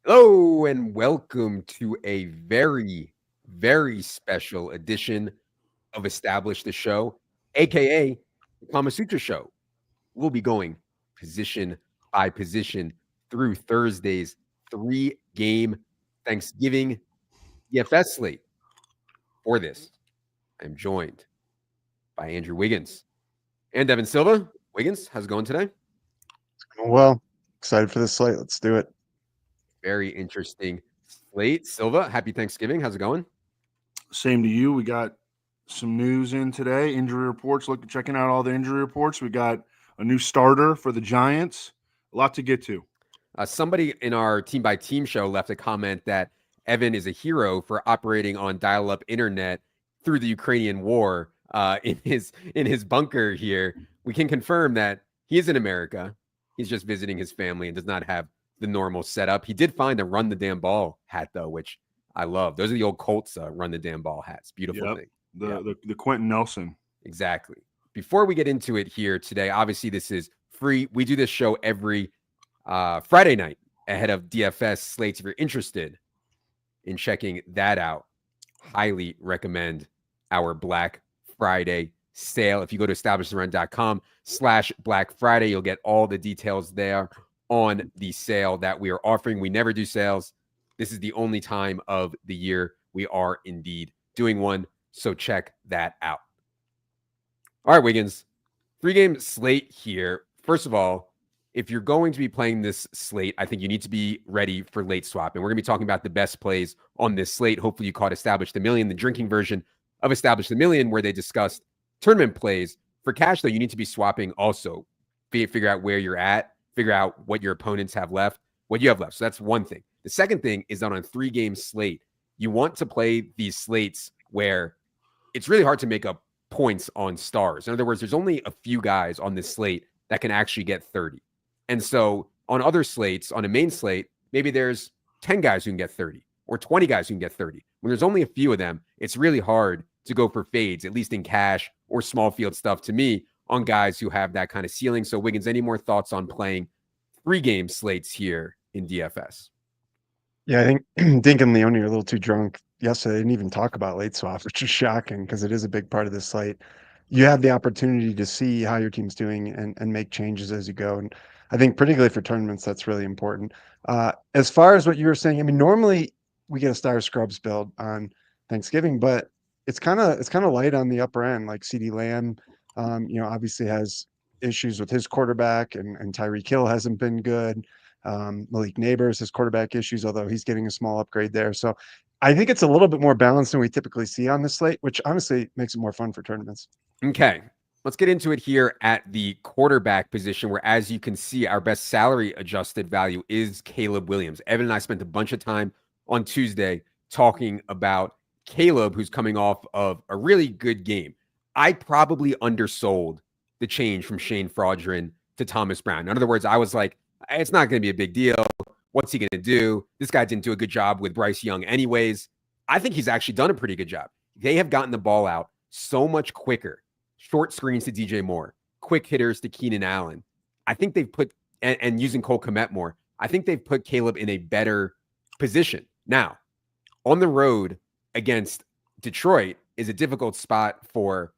Hello and welcome to a very, very special edition of Establish the Show, aka the Kama Sutra Show. We'll be going position by position through Thursday's 3-game Thanksgiving DFS slate. For this, I'm joined by Andrew Wiggins and Devin Silva. Wiggins, how's it going today? Well, excited for this slate. Let's do it. Very interesting slate. Silva, happy Thanksgiving. How's it going? Same to you. We got some news in today. Injury reports. Checking out all the injury reports. We got a new starter for the Giants. A lot to get to. Somebody in our team by team show left a comment that Evan is a hero for operating on dial-up internet through the Ukrainian war in his bunker here. We can confirm that he is in America. He's just visiting his family and does not have the normal setup. He did find a run the damn ball hat though, which I love. Those are the old Colts run the damn ball hats. Beautiful thing. The Quentin Nelson. Exactly. Before we get into it here today, obviously this is free. We do this show every Friday night ahead of DFS slates. If you're interested in checking that out, highly recommend our Black Friday sale. If you go to establishtheRun.com/Black Friday, you'll get all the details there on the sale that we are offering. We never do sales. This is the only time of the year we are indeed doing one. So check that out. All right, Wiggins, 3-game slate here. First of all, if you're going to be playing this slate, I think you need to be ready for late swap. And we're going to be talking about the best plays on this slate. Hopefully you caught Establish the Million, the drinking version of Establish the Million, where they discussed tournament plays. For cash, though, you need to be swapping also. Figure out where you're at, figure out what your opponents have left, what you have left. So that's one thing. The second thing is that on a 3-game slate, you want to play these slates where it's really hard to make up points on stars. In other words, there's only a few guys on this slate that can actually get 30. And so on other slates, on a main slate, maybe there's 10 guys who can get 30 or 20 guys who can get 30. When there's only a few of them, it's really hard to go for fades, at least in cash or small field stuff to me, on guys who have that kind of ceiling. So Wiggins, any more thoughts on playing 3-game slates here in DFS? Yeah, I think Dink and Leone are a little too drunk yesterday. They didn't even talk about late swap, which is shocking because it is a big part of this slate. You have the opportunity to see how your team's doing and make changes as you go. And I think particularly for tournaments, that's really important. As far as what you were saying, I mean, normally we get a Star Scrubs build on Thanksgiving, but it's kind of light on the upper end. Like CD Lamb, obviously has issues with his quarterback, and Tyreek Hill hasn't been good. Malik Neighbors has quarterback issues, although he's getting a small upgrade there. So I think it's a little bit more balanced than we typically see on this slate, which honestly makes it more fun for tournaments. Okay, let's get into it here at the quarterback position, where, as you can see, our best salary adjusted value is Caleb Williams. Evan and I spent a bunch of time on Tuesday talking about Caleb, who's coming off of a really good game. I probably undersold the change from Shane Fraudrin to Thomas Brown. In other words, I was like, it's not going to be a big deal. What's he going to do? This guy didn't do a good job with Bryce Young anyways. I think he's actually done a pretty good job. They have gotten the ball out so much quicker. Short screens to DJ Moore, quick hitters to Keenan Allen. I think they've put, and using Cole Kmet more, I think they've put Caleb in a better position. Now, on the road against Detroit is a difficult spot for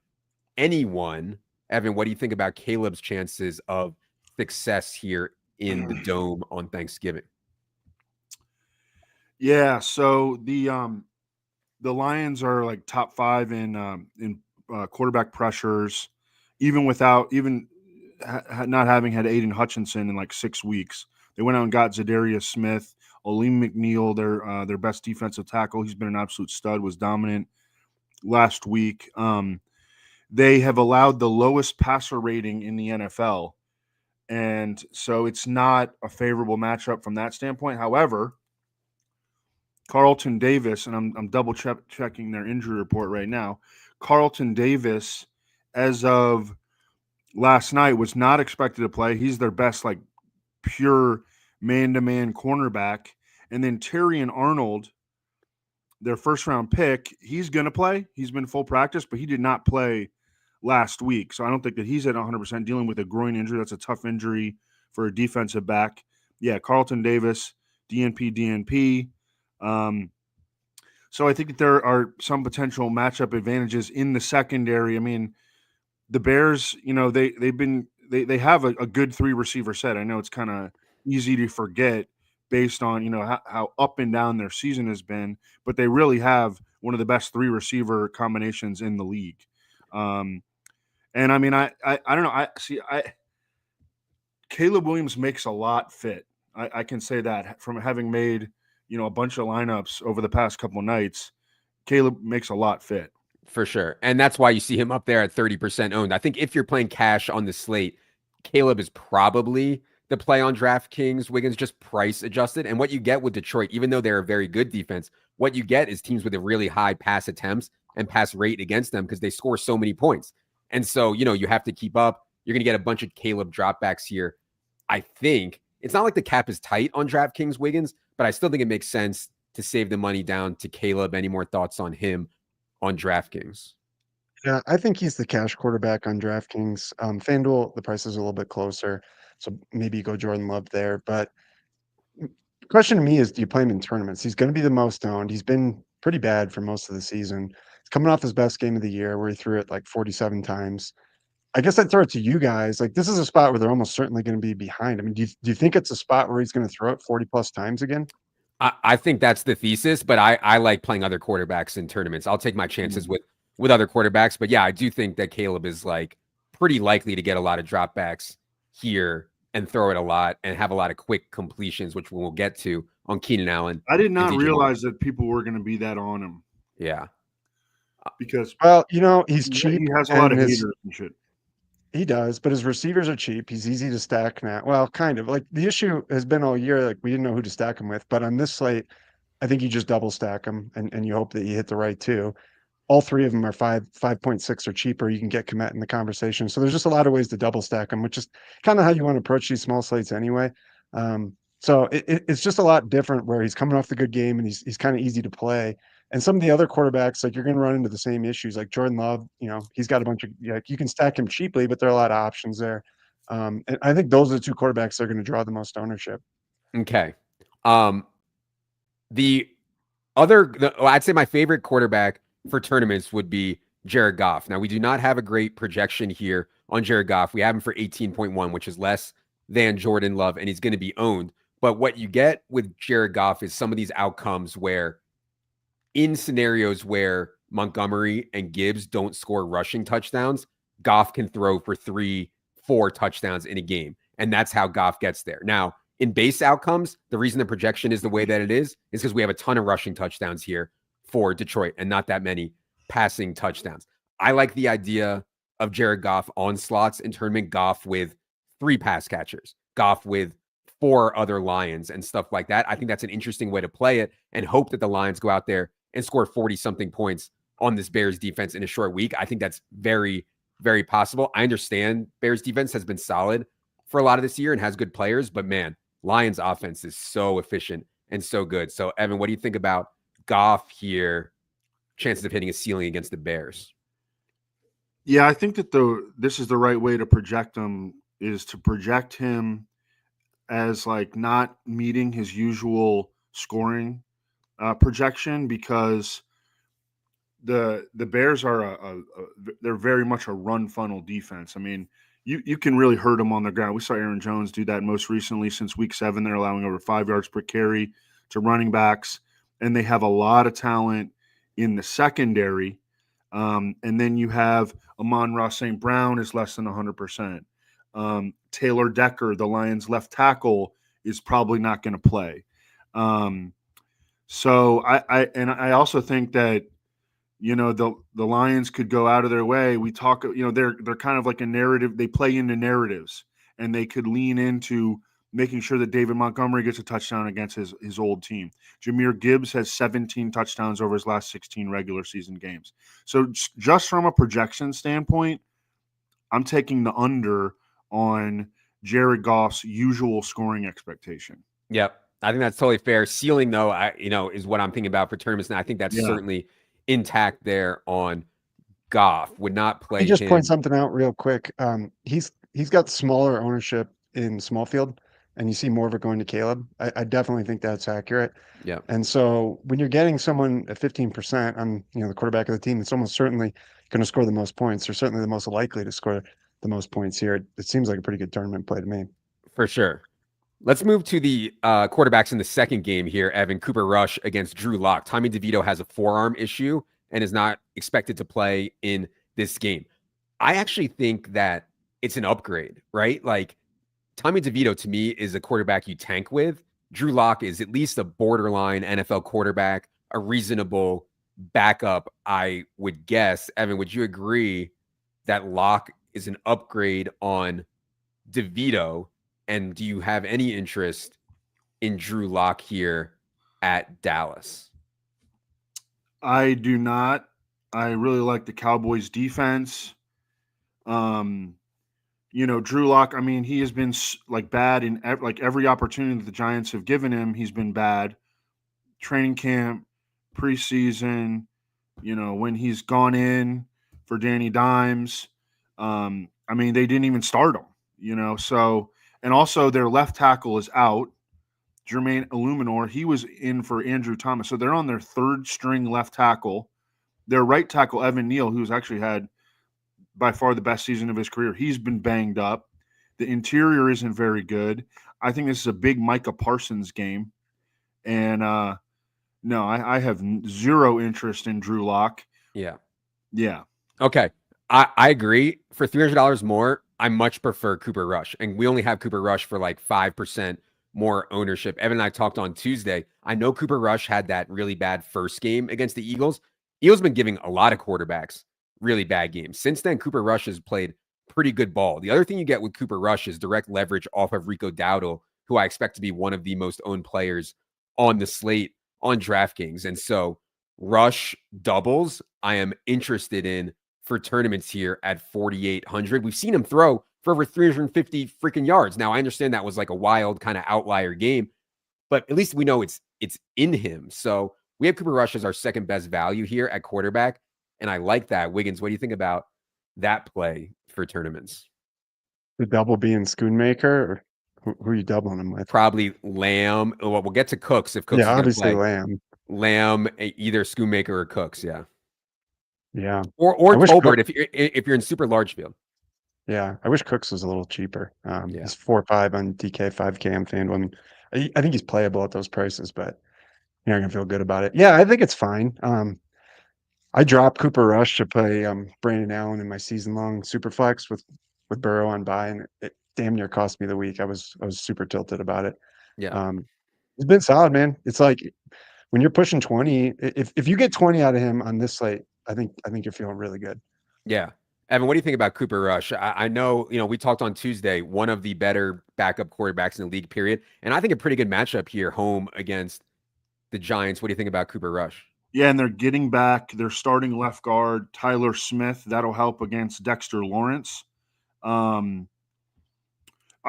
anyone. Evan, what do you think about Caleb's chances of success here in the Dome on Thanksgiving? Yeah, so the Lions are like top 5 in quarterback pressures, even without not having had Aiden Hutchinson in like 6 weeks. They went out and got Zadarius Smith, Aleem McNeil, their best defensive tackle. He's been an absolute stud, was dominant last week. They have allowed the lowest passer rating in the NFL, and so it's not a favorable matchup from that standpoint. However, Carlton Davis, and I'm double checking their injury report right now. Carlton Davis, as of last night, was not expected to play. He's their best, like, pure man-to-man cornerback. And then Terrion Arnold, their first-round pick, he's going to play. He's been full practice, but he did not play last week. So I don't think that he's at 100% dealing with a groin injury. That's a tough injury for a defensive back. Yeah, Carlton Davis, DNP. So I think that there are some potential matchup advantages in the secondary. I mean, the Bears, they have a good 3 receiver set. I know it's kind of easy to forget based on how up and down their season has been, but they really have one of the best 3 receiver combinations in the league. And I mean, I don't know. Caleb Williams makes a lot fit. I can say that from having made a bunch of lineups over the past couple of nights. Caleb makes a lot fit. For sure. And that's why you see him up there at 30% owned. I think if you're playing cash on the slate, Caleb is probably the play on DraftKings. Wiggins just price adjusted. And what you get with Detroit, even though they're a very good defense, what you get is teams with a really high pass attempts and pass rate against them because they score so many points. And so, you have to keep up. You're going to get a bunch of Caleb dropbacks here. I think it's not like the cap is tight on DraftKings Wiggins, but I still think it makes sense to save the money down to Caleb. Any more thoughts on him on DraftKings? Yeah, I think he's the cash quarterback on DraftKings. FanDuel, the price is a little bit closer, so maybe you go Jordan Love there. But the question to me is, do you play him in tournaments? He's going to be the most owned. He's been pretty bad for most of the season. He's coming off his best game of the year where he threw it like 47 times. I guess I'd throw it to you guys. Like, this is a spot where they're almost certainly going to be behind. I mean, do you think it's a spot where he's going to throw it 40 plus times again? I think that's the thesis, but I like playing other quarterbacks in tournaments. I'll take my chances with other quarterbacks. But yeah, I do think that Caleb is like pretty likely to get a lot of dropbacks here and throw it a lot and have a lot of quick completions, which we'll get to on Keenan Allen. I did not realize that people were going to be that on him. Yeah. Because, he's cheap. He has a lot of haters and shit. He does, but his receivers are cheap. He's easy to stack now. Well, kind of. Like, the issue has been all year, like, we didn't know who to stack him with. But on this slate, I think you just double stack them and you hope that you hit the right 2. All 3 of them are 5.6 or cheaper. You can get Kmet in the conversation. So there's just a lot of ways to double stack them, which is kind of how you want to approach these small slates anyway. So it's just a lot different where he's coming off the good game and he's kind of easy to play. And some of the other quarterbacks, like, you're going to run into the same issues. Like Jordan Love, he's got a bunch of, you can stack him cheaply, but there are a lot of options there. And I think those are the 2 quarterbacks that are going to draw the most ownership. Okay. I'd say my favorite quarterback for tournaments would be Jared Goff. Now, we do not have a great projection here on Jared Goff. We have him for 18.1, which is less than Jordan Love, and he's going to be owned. But what you get with Jared Goff is some of these outcomes where in scenarios where Montgomery and Gibbs don't score rushing touchdowns, Goff can throw for 3-4 touchdowns in a game. And that's how Goff gets there. Now, in base outcomes, the reason the projection is the way that it is because we have a ton of rushing touchdowns here for Detroit and not that many passing touchdowns. I like the idea of Jared Goff on slots in tournament, Goff with 3 pass catchers, Goff with 4 other Lions and stuff like that. I think that's an interesting way to play it and hope that the Lions go out there and score 40-something points on this Bears defense in a short week. I think that's very, very possible. I understand Bears defense has been solid for a lot of this year and has good players, but man, Lions offense is so efficient and so good. So Evan, what do you think about Goff here? Chances of hitting a ceiling against the Bears? Yeah, I think that this is the right way to project him, is to project him as like not meeting his usual scoring projection, because the Bears are they're very much a run funnel defense. I mean, you can really hurt them on the ground. We saw Aaron Jones do that most recently since week 7. They're allowing over 5 yards per carry to running backs, and they have a lot of talent in the secondary. And then you have Amon-Ra St. Brown is less than 100%. Taylor Decker, the Lions left tackle, is probably not going to play. So I also think that, the Lions could go out of their way. We talk, they're kind of like a narrative. They play into narratives, and they could lean into making sure that David Montgomery gets a touchdown against his old team. Jahmyr Gibbs has 17 touchdowns over his last 16 regular season games. So just from a projection standpoint, I'm taking the under on Jared Goff's usual scoring expectation. Yep. I think that's totally fair. Ceiling, though, is what I'm thinking about for tournaments. And I think that's certainly intact there on Goff. Would not play him. Point something out real quick. He's got smaller ownership in small field. and you see more of it going to Caleb. I definitely think that's accurate. Yeah. And so when you're getting someone at 15% on, the quarterback of the team, it's almost certainly going to score the most points, or certainly the most likely to score the most points here. It seems like a pretty good tournament play to me. For sure. Let's move to the quarterbacks in the second game here, Evan. Cooper Rush against Drew Lock. Tommy DeVito has a forearm issue and is not expected to play in this game. I actually think that it's an upgrade, right? Like, Tommy DeVito, to me, is a quarterback you tank with. Drew Lock is at least a borderline NFL quarterback, a reasonable backup, I would guess. Evan, would you agree that Lock is an upgrade on DeVito? And do you have any interest in Drew Lock here at Dallas? I do not. I really like the Cowboys defense. Drew Lock, I mean, he has been like bad in every opportunity that the Giants have given him. He's been bad. Training camp, preseason, when he's gone in for Danny Dimes. I mean, they didn't even start him, so, and also their left tackle is out. Jermaine Illuminor, he was in for Andrew Thomas. So they're on their third string left tackle. Their right tackle, Evan Neal, who's actually had by far the best season of his career, he's been banged up. The interior isn't very good. I think this is a big Micah Parsons game. And no, I have zero interest in Drew Lock. Yeah. Yeah. Okay. I agree. For $300 more, I much prefer Cooper Rush. And we only have Cooper Rush for like 5% more ownership. Evan and I talked on Tuesday. I know Cooper Rush had that really bad first game against the Eagles. Eagles been giving a lot of quarterbacks really bad games. Since then, Cooper Rush has played pretty good ball. The other thing you get with Cooper Rush is direct leverage off of Rico Dowdle, who I expect to be one of the most owned players on the slate on DraftKings. And so Rush doubles, I am interested in for tournaments here at 4,800. We've seen him throw for over 350 freaking yards. Now, I understand that was like a wild kind of outlier game, but at least we know it's in him. So we have Cooper Rush as our second best value here at quarterback, and I like that. Wiggins, what do you think about that play for tournaments? The double being Schoonmaker, or who are you doubling him with? Probably Lamb. Well, we'll get to Cooks if Cooks is obviously play. Lamb. Lamb, either Schoonmaker or Cooks, yeah. Yeah. Or Tolbert if you're in super large field. Yeah, I wish Cooks was a little cheaper. Yeah. He's 4.5 on DK, 5K on FanDuel. I think he's playable at those prices, but you're not gonna feel good about it. Yeah, I think it's fine. I dropped Cooper Rush to play Brandon Allen in my season-long Superflex with Burrow on bye, and it damn near cost me the week. I was super tilted about it. Yeah. He's been solid, man. It's like when you're pushing 20, if you get 20 out of him on this slate, I think you're feeling really good. Yeah. Evan, what do you think about Cooper Rush? I know, we talked on Tuesday, one of the better backup quarterbacks in the league, period. And I think a pretty good matchup here, home against the Giants. What do you think about Cooper Rush? Yeah, and they're getting back their starting left guard, Tyler Smith. That'll help against Dexter Lawrence. I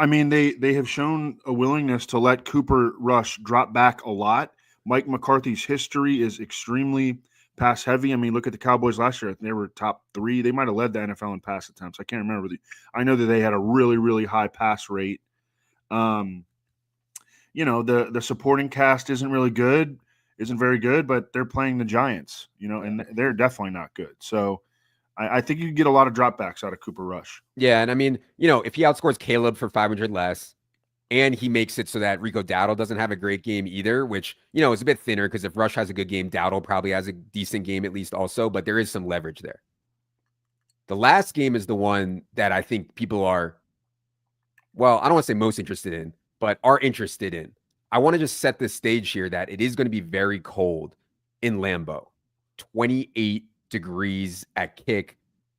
mean, they have shown a willingness to let Cooper Rush drop back a lot. Mike McCarthy's history is extremely pass heavy. I mean, look at the Cowboys last year. They were top 3. They might have led the NFL in pass attempts. I can't remember. I know that they had a really, really high pass rate. The supporting cast isn't very good, but they're playing the Giants, and they're definitely not good. So I think you can get a lot of dropbacks out of Cooper Rush. Yeah, and I mean, if he outscores Caleb for 500 less, and he makes it so that Rico Dowdle doesn't have a great game either, which, is a bit thinner because if Rush has a good game, Dowdle probably has a decent game at least also, but there is some leverage there. The last game is the one that I think people are, well, I don't want to say most interested in, but are interested in. I want to just set the stage here that it is going to be very cold in Lambeau. 28 degrees at kick,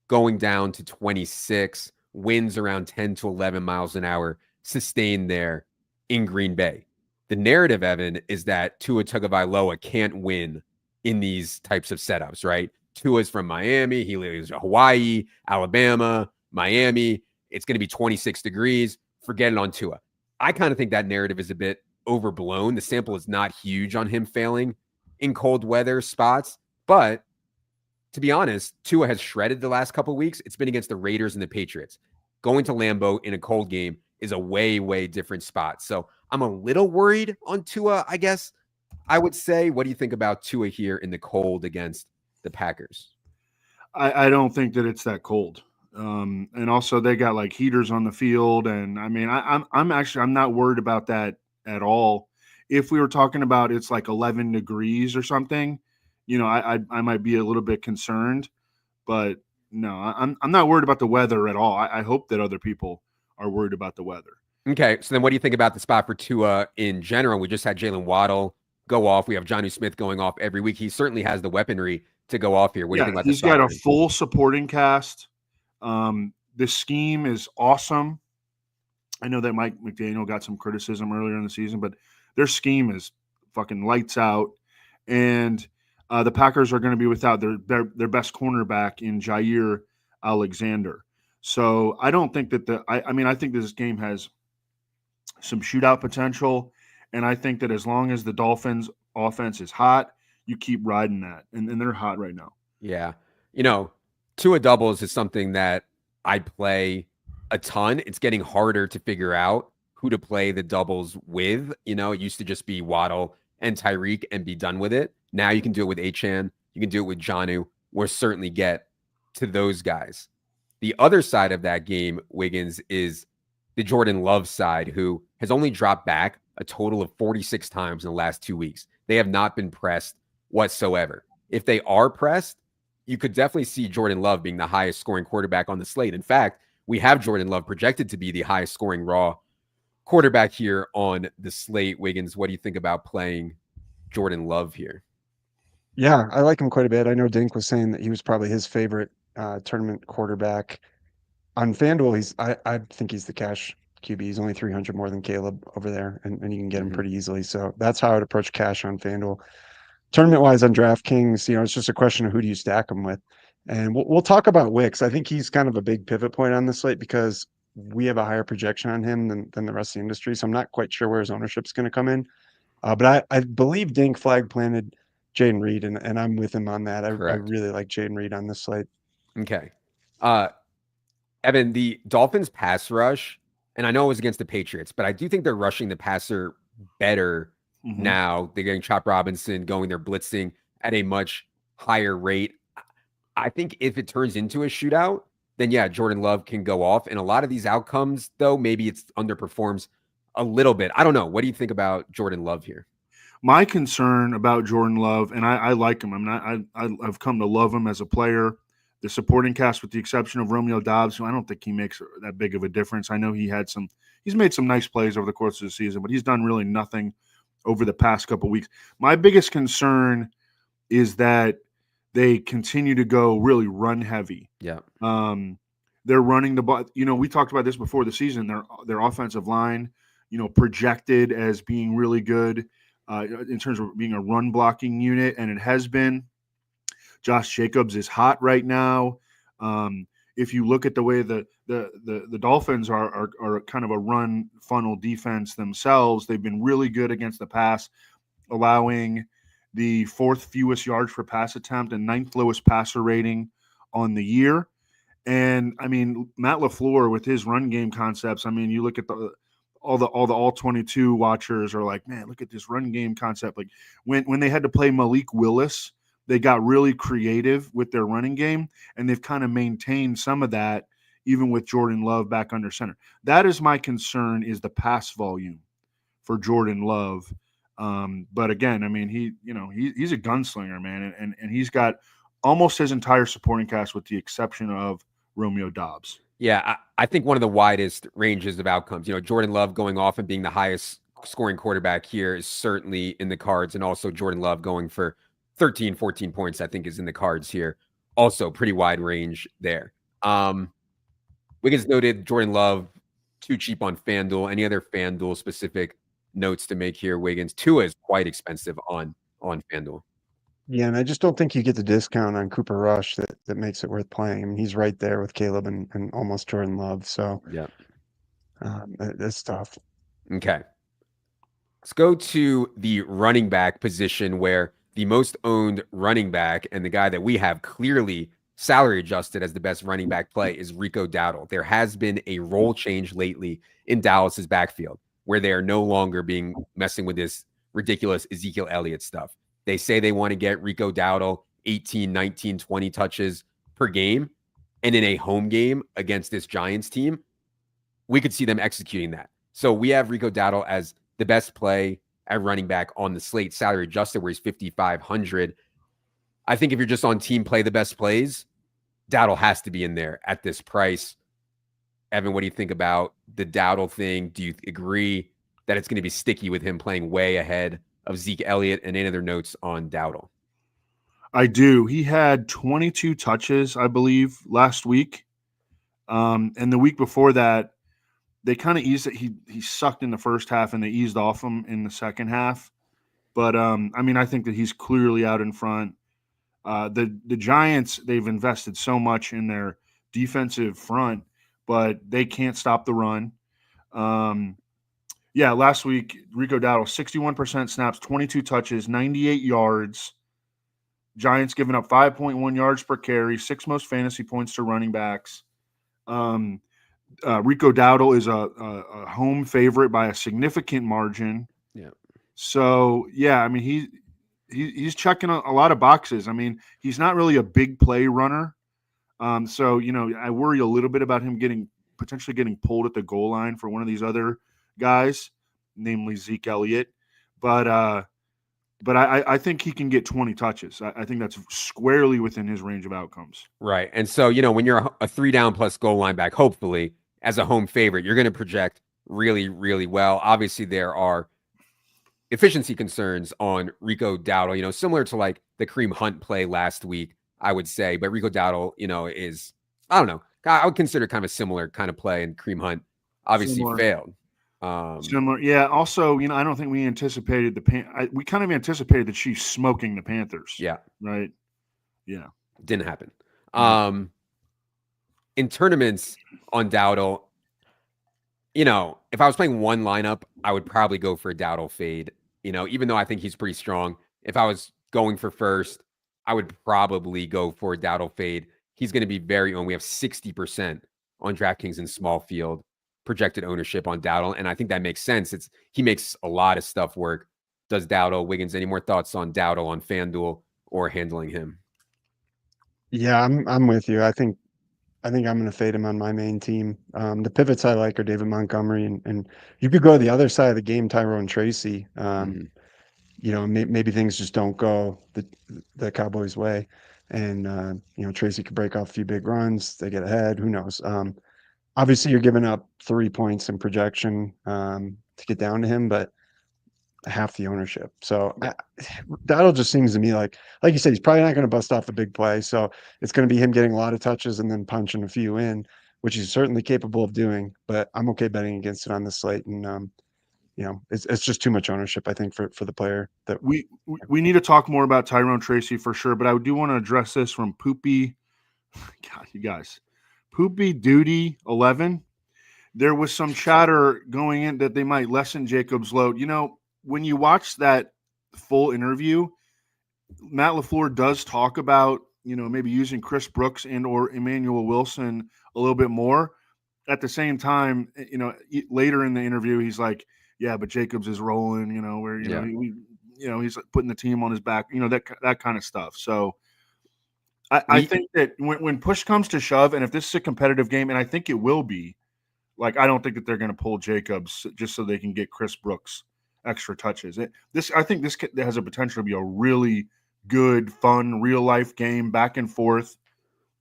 going down to 26, winds around 10 to 11 miles an hour, sustained there in Green Bay. The narrative, Evan, is that Tua Tagovailoa can't win in these types of setups, right? Tua's from Miami. He lives in Hawaii, Alabama, Miami. It's going to be 26 degrees. Forget it on Tua. I kind of think that narrative is a bit overblown. The sample is not huge on him failing in cold weather spots, but to be honest, Tua has shredded the last couple of weeks. It's been against the Raiders and the Patriots. Going to Lambeau in a cold game is a way, way different spot. So I'm a little worried on Tua, I guess I would say. What do you think about Tua here in the cold against the Packers? I don't think that it's that cold. And also they got like heaters on the field. And I mean, I'm not worried about that at all. If we were talking about it's like 11 degrees or something, I might be a little bit concerned, but no, I'm not worried about the weather at all. I hope that other people are worried about the weather. Okay, so then what do you think about the spot for Tua in general? We just had Jalen Waddle go off. We have Jonnu Smith going off every week. He certainly has the weaponry to go off here. What do you think about he's got a full supporting cast. The scheme is awesome. I know that Mike McDaniel got some criticism earlier in the season, but their scheme is fucking lights out. And the Packers are going to be without their best cornerback in Jair Alexander. So I don't think that I think this game has some shootout potential. And I think that as long as the Dolphins offense is hot, you keep riding that. And they're hot right now. Yeah. Tua doubles is something that I play a ton. It's getting harder to figure out who to play the doubles with. It used to just be Waddle and Tyreek and be done with it. Now you can do it with Achane. You can do it with Jonnu. We'll certainly get to those guys. The other side of that game, Wiggins, is the Jordan Love side, who has only dropped back a total of 46 times in the last 2 weeks. They have not been pressed whatsoever. If they are pressed, you could definitely see Jordan Love being the highest scoring quarterback on the slate. In fact, we have Jordan Love projected to be the highest scoring raw quarterback here on the slate. Wiggins, what do you think about playing Jordan Love here? Yeah, I like him quite a bit. I know Dink was saying that he was probably his favorite tournament quarterback. On FanDuel, I think he's the cash QB. He's only 300 more than Caleb over there, and you can get him pretty easily. So that's how I would approach cash on FanDuel. Tournament-wise on DraftKings, it's just a question of who do you stack him with. And we'll talk about Wicks. I think he's kind of a big pivot point on this slate because we have a higher projection on him than the rest of the industry. So I'm not quite sure where his ownership is going to come in. But I believe Dink flag planted Jaden Reed, and I'm with him on that. I really like Jaden Reed on this slate. Okay. Evan, the Dolphins pass rush, and I know it was against the Patriots, but I do think they're rushing the passer better now. They're getting Chop Robinson going. They're blitzing at a much higher rate. I think if it turns into a shootout, then yeah, Jordan Love can go off. And a lot of these outcomes, though, maybe it's underperforms a little bit. I don't know. What do you think about Jordan Love here? My concern about Jordan Love, and I like him. I've come to love him as a player. The supporting cast, with the exception of Romeo Doubs, who I don't think he makes that big of a difference. I know he's made some nice plays over the course of the season, but he's done really nothing over the past couple of weeks. My biggest concern is that they continue to go really run heavy. Yeah. They're running the ball. We talked about this before the season. Their offensive line, projected as being really good in terms of being a run blocking unit, and it has been. Josh Jacobs is hot right now. If you look at the way the Dolphins are kind of a run funnel defense themselves, they've been really good against the pass, allowing the fourth fewest yards per pass attempt and ninth lowest passer rating on the year. And I mean, Matt LaFleur with his run game concepts. I mean, you look at all 22 watchers are like, man, look at this run game concept. Like when they had to play Malik Willis, they got really creative with their running game, and they've kind of maintained some of that even with Jordan Love back under center. That is my concern, is the pass volume for Jordan Love. But again, I mean, he's a gunslinger, man, and he's got almost his entire supporting cast with the exception of Romeo Doubs. Yeah, I think one of the widest ranges of outcomes, Jordan Love going off and being the highest scoring quarterback here is certainly in the cards, and also Jordan Love going for 13, 14 points, I think, is in the cards here. Also, pretty wide range there. Wiggins noted Jordan Love too cheap on FanDuel. Any other FanDuel specific notes to make here, Wiggins? Tua is quite expensive on FanDuel. Yeah, and I just don't think you get the discount on Cooper Rush that makes it worth playing. I mean, he's right there with Caleb and almost Jordan Love. So yeah, that's tough. Okay. Let's go to the running back position, where the most owned running back and the guy that we have clearly salary adjusted as the best running back play is Rico Dowdle. There has been a role change lately in Dallas's backfield where they are no longer messing with this ridiculous Ezekiel Elliott stuff. They say they want to get Rico Dowdle 18, 19, 20 touches per game. And in a home game against this Giants team, we could see them executing that. So we have Rico Dowdle as the best play at running back on the slate, salary adjusted, where he's 5,500. I think if you're just on team play the best plays, Dowdle has to be in there at this price. Evan, what do you think about the Dowdle thing? Do you agree that it's going to be sticky with him playing way ahead of Zeke Elliott? And any other notes on Dowdle? I do. He had 22 touches, I believe, last week. And the week before that, they kind of eased it. He sucked in the first half, and they eased off him in the second half. But, I mean, I think that he's clearly out in front. The Giants, they've invested so much in their defensive front, but they can't stop the run. Yeah, last week, Rico Dowdle, 61% snaps, 22 touches, 98 yards. Giants giving up 5.1 yards per carry, 6th most fantasy points to running backs. Rico Dowdle is a home favorite by a significant margin. Yeah. So, yeah, I mean, he's checking a lot of boxes. I mean, he's not really a big play runner. So, you know, I worry a little bit about him potentially getting pulled at the goal line for one of these other guys, namely Zeke Elliott. But I think he can get 20 touches. I think that's squarely within his range of outcomes. Right. And so, you know, when you're a 3-down plus goal line back, hopefully, as a home favorite, you're going to project really, really well. Obviously, there are efficiency concerns on Rico Dowdle, you know, similar to like the Kareem Hunt play last week, I would say. But Rico Dowdle, you know, is, I don't know, I would consider kind of a similar kind of play, and Kareem Hunt obviously failed. Similar. Yeah. Also, you know, I don't think we anticipated we kind of anticipated the Chiefs smoking the Panthers. Yeah. Right. Yeah. Didn't happen. In tournaments on Dowdle, you know, if I was playing one lineup, I would probably go for a Dowdle fade, you know, even though I think he's pretty strong. If I was going for first, I would probably go for a Dowdle fade. He's going to be very owned. We have 60% on DraftKings in small field projected ownership on Dowdle, and I think that makes sense. He makes a lot of stuff work. Does Dowdle? Wiggins, any more thoughts on Dowdle on FanDuel or handling him? Yeah, I'm with you. I think I'm going to fade him on my main team. The pivots I like are David Montgomery, and you could go to the other side of the game, Tyrone Tracy. You know, maybe things just don't go the Cowboys' way, and you know, Tracy could break off a few big runs. They get ahead. Who knows? Obviously, you're giving up 3 points in projection to get down to him, but half the ownership. So that'll just seems to me like you said, he's probably not going to bust off a big play. So it's going to be him getting a lot of touches and then punching a few in, which he's certainly capable of doing. But I'm okay betting against it on the slate, and you know, it's just too much ownership, I think, for the player. That we need to talk more about Tyrone Tracy for sure. But I do want to address this from Poopy. God, you guys, Poopy Duty 11. There was some chatter going in that they might lessen Jacobs' load. You know, when you watch that full interview, Matt LaFleur does talk about, you know, maybe using Chris Brooks and or Emmanuel Wilson a little bit more. At the same time, you know, later in the interview, he's like, yeah, but Jacobs is rolling, you know, where, you know, he's putting the team on his back, you know, that kind of stuff. So I think that when push comes to shove, and if this is a competitive game, and I think it will be, like, I don't think that they're going to pull Jacobs just so they can get Chris Brooks extra touches. I think this has a potential to be a really good, fun, real-life game, back and forth.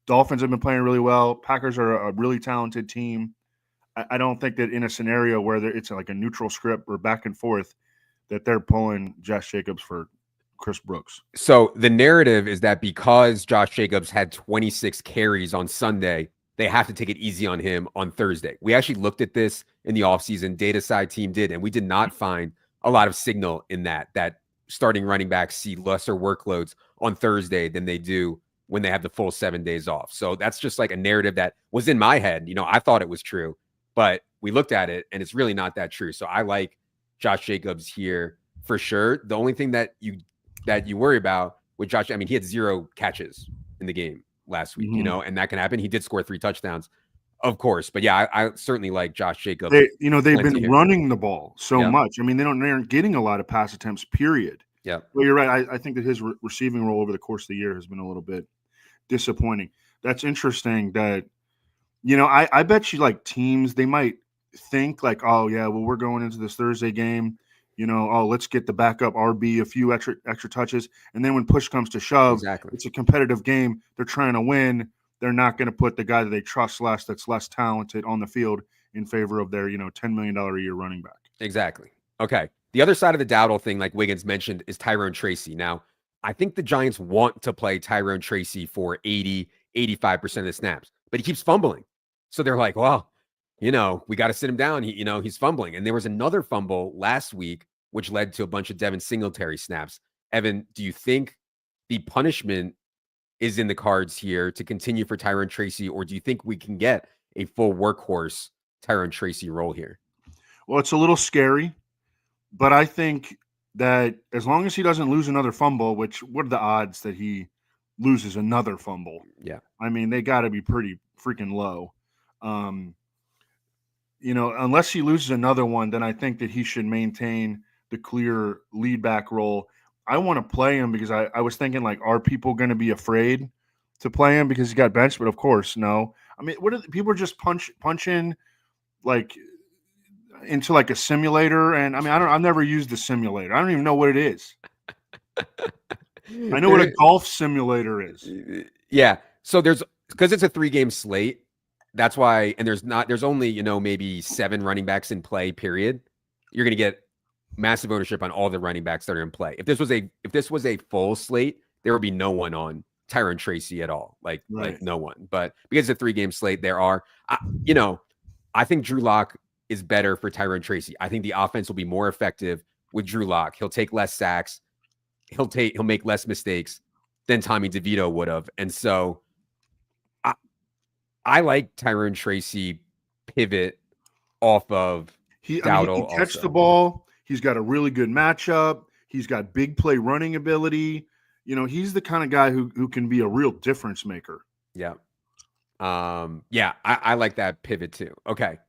Dolphins have been playing really well. Packers are a really talented team. I don't think that in a scenario where it's like a neutral script or back and forth that they're pulling Josh Jacobs for Chris Brooks. So the narrative is that because Josh Jacobs had 26 carries on Sunday, they have to take it easy on him on Thursday. We actually looked at this in the offseason. Data side team did, and we did not find a lot of signal in that starting running backs see lesser workloads on Thursday than they do when they have the full 7 days off. So that's just like a narrative that was in my head. You know, I thought it was true, but we looked at it and it's really not that true. So I like Josh Jacobs here for sure. The only thing that you worry about with Josh, I mean, he had 0 catches in the game last week, Mhm. and that can happen. He did score 3 touchdowns, of course. But yeah, I certainly like Josh Jacobs. They've plenty been here. running the ball so Yeah. much. I mean, they aren't getting a lot of pass attempts, period. Yeah. Well, you're right. I think that his receiving role over the course of the year has been a little bit disappointing. That's interesting that, I bet you like teams, they might think like, oh yeah, well, we're going into this Thursday game, oh, let's get the backup RB a few extra touches. And then when push comes to shove, Exactly. it's a competitive game. They're trying to win. They're not going to put the guy that they trust less, that's less talented on the field in favor of their, $10 million a year running back. Exactly. Okay. The other side of the Dowdle thing, like Wiggins mentioned, is Tyrone Tracy. Now, I think the Giants want to play Tyrone Tracy for 80, 85% of the snaps, but he keeps fumbling. So they're like, well, we got to sit him down. He's fumbling. And there was another fumble last week, which led to a bunch of Devin Singletary snaps. Evan, do you think the punishment is in the cards here to continue for Tyrone Tracy, or do you think we can get a full workhorse Tyrone Tracy role here? Well, it's a little scary, but I think that as long as he doesn't lose another fumble, which what are the odds that he loses another fumble? Yeah. I mean, they got to be pretty freaking low. Unless he loses another one, then I think that he should maintain the clear lead back role. I want to play him because I was thinking, like, are people going to be afraid to play him because he got benched? But of course, no. I mean, people are just punching like into like a simulator, and I mean, I've never used the simulator. I don't even know what it is. I know what a golf simulator is. Yeah. So because it's a 3-game slate. That's why, and there's only, maybe 7 running backs in play, period. You're going to get massive ownership on all the running backs that are in play. If this was a full slate, there would be no one on Tyrone Tracy at all. Like no one. But because it's a 3-game slate, there are, I think Drew Lock is better for Tyrone Tracy. I think the offense will be more effective with Drew Lock. He'll take less sacks. He'll make less mistakes than Tommy DeVito would have. And so I like Tyrone Tracy pivot off of Dowdle. He can catch the ball. He's got a really good matchup. He's got big play running ability. He's the kind of guy who can be a real difference maker. Yeah. I like that pivot too. Okay.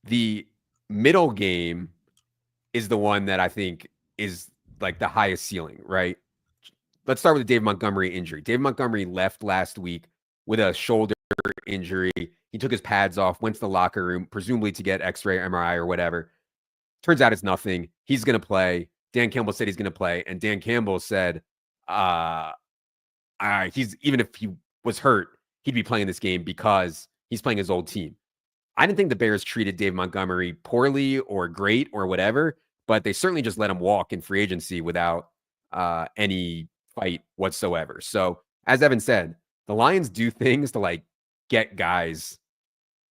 The middle game is the one that I think is like the highest ceiling, right? Let's start with the Dave Montgomery injury. Dave Montgomery left last week with a shoulder injury. He took his pads off, went to the locker room, presumably to get X-ray, MRI, or whatever. Turns out it's nothing. He's going to play. Dan Campbell said he's going to play, and Dan Campbell said, even if he was hurt, he'd be playing this game because he's playing his old team. I didn't think the Bears treated Dave Montgomery poorly or great or whatever, but they certainly just let him walk in free agency without any fight whatsoever. So, as Evan said, the Lions do things to like get guys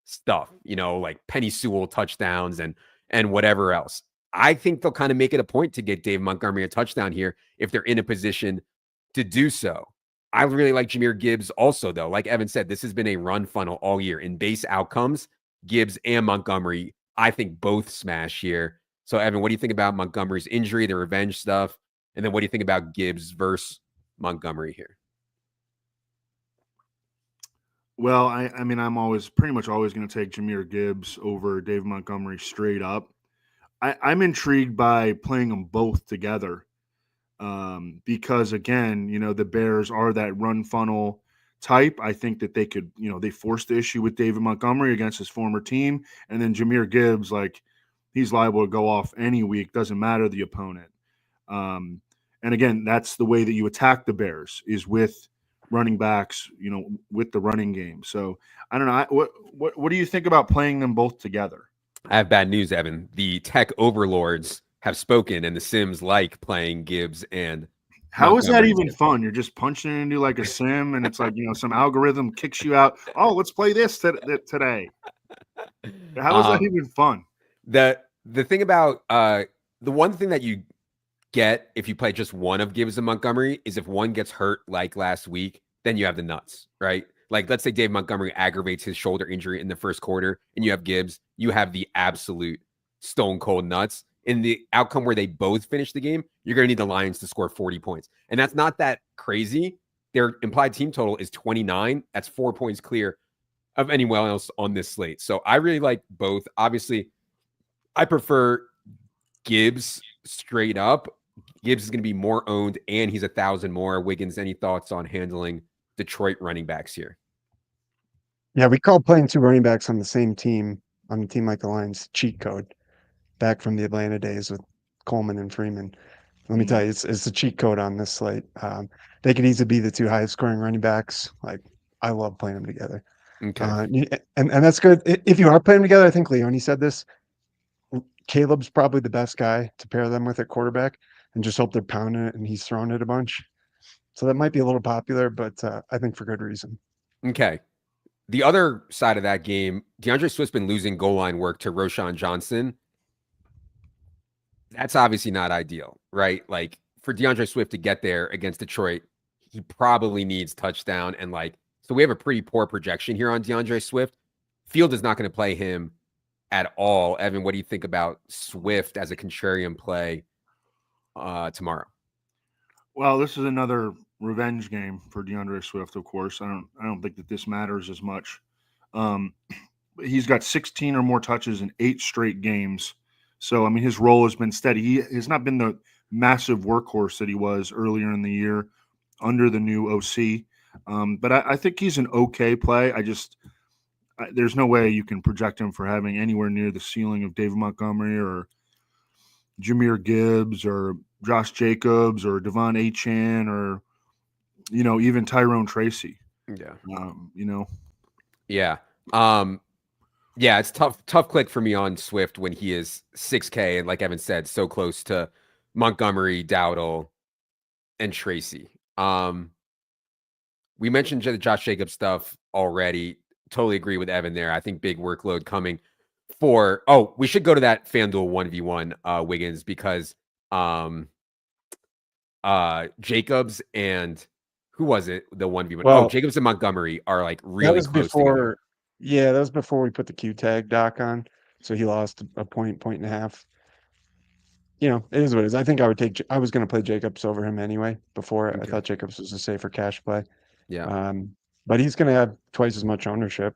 stuff, like Penny Sewell touchdowns and whatever else. I think they'll kind of make it a point to get Dave Montgomery a touchdown here if they're in a position to do so. I really like Jahmyr Gibbs also, though. Like Evan said, this has been a run funnel all year. In base outcomes, Gibbs and Montgomery, I think both smash here. So, Evan, what do you think about Montgomery's injury, the revenge stuff? And then what do you think about Gibbs versus Montgomery here? Well, I mean, I'm pretty much always going to take Jahmyr Gibbs over Dave Montgomery straight up. I'm intrigued by playing them both together because, again, the Bears are that run funnel type. I think that they could, they forced the issue with David Montgomery against his former team. And then Jahmyr Gibbs, like, he's liable to go off any week, doesn't matter the opponent. And again, that's the way that you attack the Bears is with running backs, with the running game. So I don't know. What do you think about playing them both together? I have bad news, Evan. The tech overlords have spoken, and the Sims like playing Gibbs and How is that even fun? You're just punching it into like a sim, and it's like, some algorithm kicks you out. Oh, let's play this today. How is that even fun? The thing about the one thing that you get if you play just one of Gibbs and Montgomery is if one gets hurt like last week, then you have the nuts, right? Like, let's say Dave Montgomery aggravates his shoulder injury in the first quarter and you have Gibbs, you have the absolute stone cold nuts. In the outcome where they both finish the game, you're going to need the Lions to score 40 points. And that's not that crazy their implied team total is 29. That's 4 points clear of anyone else on this slate. So I really like both. Obviously, I prefer Gibbs straight up. Gibbs is going to be more owned, and he's 1,000 more. Wiggins, any thoughts on handling Detroit running backs here? Yeah, we call playing 2 running backs on the same team, on a team like the Lions, cheat code, back from the Atlanta days with Coleman and Freeman. Let me tell you, it's a cheat code on this slate. They could easily be the 2 highest scoring running backs. Like, I love playing them together. Okay. And that's good. If you are playing them together, I think Leone said this, Caleb's probably the best guy to pair them with at quarterback, and just hope they're pounding it and he's throwing it a bunch. So that might be a little popular, but I think for good reason. Okay. The other side of that game, DeAndre Swift's been losing goal line work to Roschon Johnson. That's obviously not ideal, right? Like, for DeAndre Swift to get there against Detroit, he probably needs touchdown. And so we have a pretty poor projection here on DeAndre Swift. Field is not going to play him at all. Evan, what do you think about Swift as a contrarian play tomorrow? Well, this is another revenge game for DeAndre Swift, of course. I don't think that this matters as much. He's got 16 or more touches in 8 straight games. So, I mean, his role has been steady. He has not been the massive workhorse that he was earlier in the year under the new OC. But I think he's an okay play. There's no way you can project him for having anywhere near the ceiling of David Montgomery or Jahmyr Gibbs or Josh Jacobs or Devon Achane or, even Tyrone Tracy. Yeah. Yeah. Yeah, it's tough click for me on Swift when he is 6K and, like Evan said, so close to Montgomery, Dowdle, and Tracy. We mentioned the Josh Jacobs stuff already. Totally agree with Evan there. I think big workload coming for. Oh, we should go to that FanDuel 1v1 Wiggins, because Jacobs and who was it? The 1v1. Well, Jacobs and Montgomery are really that was close before. together. Yeah, that was before we put the Q tag doc on. So he lost a point and a half. It is what it is. I think I was going to play Jacobs over him anyway before. Okay. I thought Jacobs was a safer cash play. Yeah. But he's going to have twice as much ownership.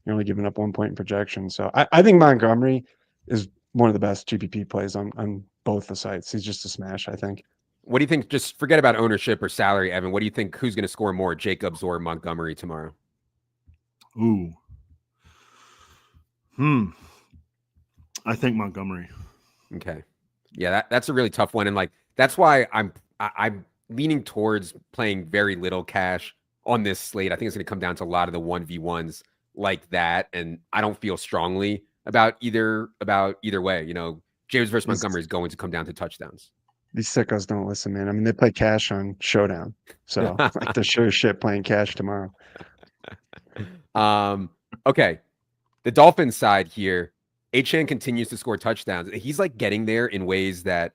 You're only giving up 1 point in projection. So I think Montgomery is one of the best GPP plays on both the sites. He's just a smash, I think. What do you think? Just forget about ownership or salary, Evan. What do you think? Who's going to score more, Jacobs or Montgomery tomorrow? Ooh. I think Montgomery. Okay. Yeah, that's a really tough one. And that's why I'm leaning towards playing very little cash on this slate. I think it's going to come down to a lot of the 1v1s like that. And I don't feel strongly about either way. James versus Montgomery is going to come down to touchdowns. These sickos don't listen, man. I mean, they play cash on Showdown. So they're sure as shit playing cash tomorrow. Okay. The Dolphins side here, Achane continues to score touchdowns. He's getting there in ways that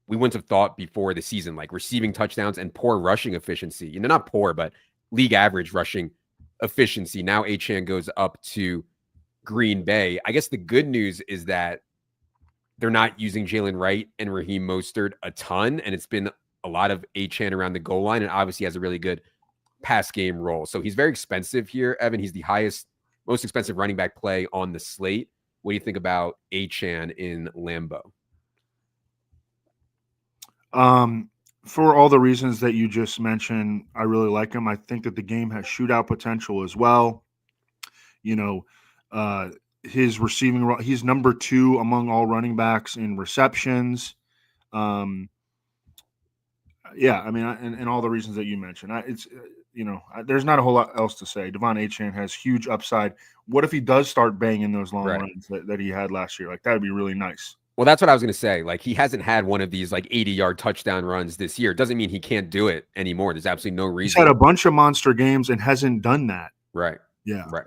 we wouldn't have thought before the season, like receiving touchdowns and poor rushing efficiency. Not poor, but league average rushing efficiency. Now Achane goes up to Green Bay. I guess the good news is that they're not using Jalen Wright and Raheem Mostert a ton, and it's been a lot of Achane around the goal line, and obviously has a really good pass game role. So he's very expensive here, Evan. He's the most expensive running back play on the slate. What do you think about Achane in Lambeau? For all the reasons that you just mentioned, I really like him. I think that the game has shootout potential as well. His receiving, he's number 2 among all running backs in receptions. Yeah, I mean, and all the reasons that you mentioned, there's not a whole lot else to say. Devon Achane has huge upside. What if he does start banging those long runs that he had last year? That would be really nice. Well, that's what I was going to say. He hasn't had one of these 80-yard touchdown runs this year. It doesn't mean he can't do it anymore. There's absolutely no reason. He's had a bunch of monster games and hasn't done that. Right. Yeah. Right.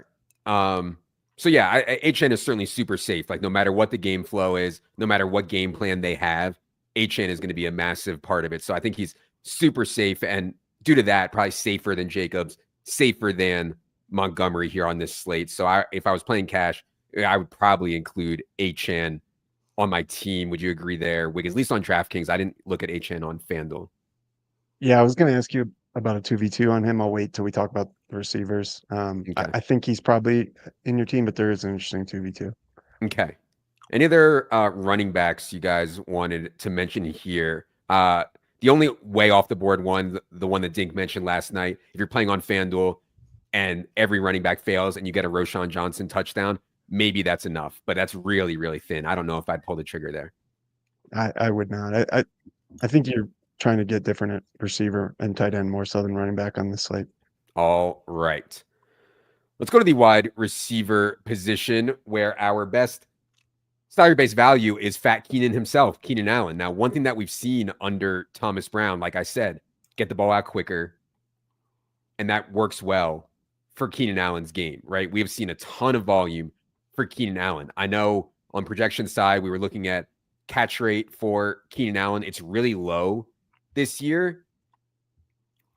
So yeah, Achane is certainly super safe. No matter what the game flow is, no matter what game plan they have, Achane is going to be a massive part of it. So I think he's super safe, and due to that, probably safer than Jacobs, safer than Montgomery here on this slate. So if I was playing cash, I would probably include Achane on my team. Would you agree there, Wiggins? At least on DraftKings, I didn't look at Achane on FanDuel. Yeah, I was going to ask you about a 2v2 on him. I'll wait till we talk about the receivers. Okay. I think he's probably in your team, but there is an interesting 2v2. Okay. Any other running backs you guys wanted to mention here? The only way off the board one, the one that Dink mentioned last night, if you're playing on FanDuel and every running back fails and you get a Roschon Johnson touchdown, maybe that's enough. But that's really, really thin. I don't know if I'd pull the trigger there. I would not. I think you're trying to get different at receiver and tight end more so than running back on this slate. All right. Let's go to the wide receiver position where our best salary-based value is Fat Keenan himself, Keenan Allen. Now, one thing that we've seen under Thomas Brown, like I said, get the ball out quicker, and that works well for Keenan Allen's game, right? We have seen a ton of volume for Keenan Allen. I know on projection side, we were looking at catch rate for Keenan Allen. It's really low this year.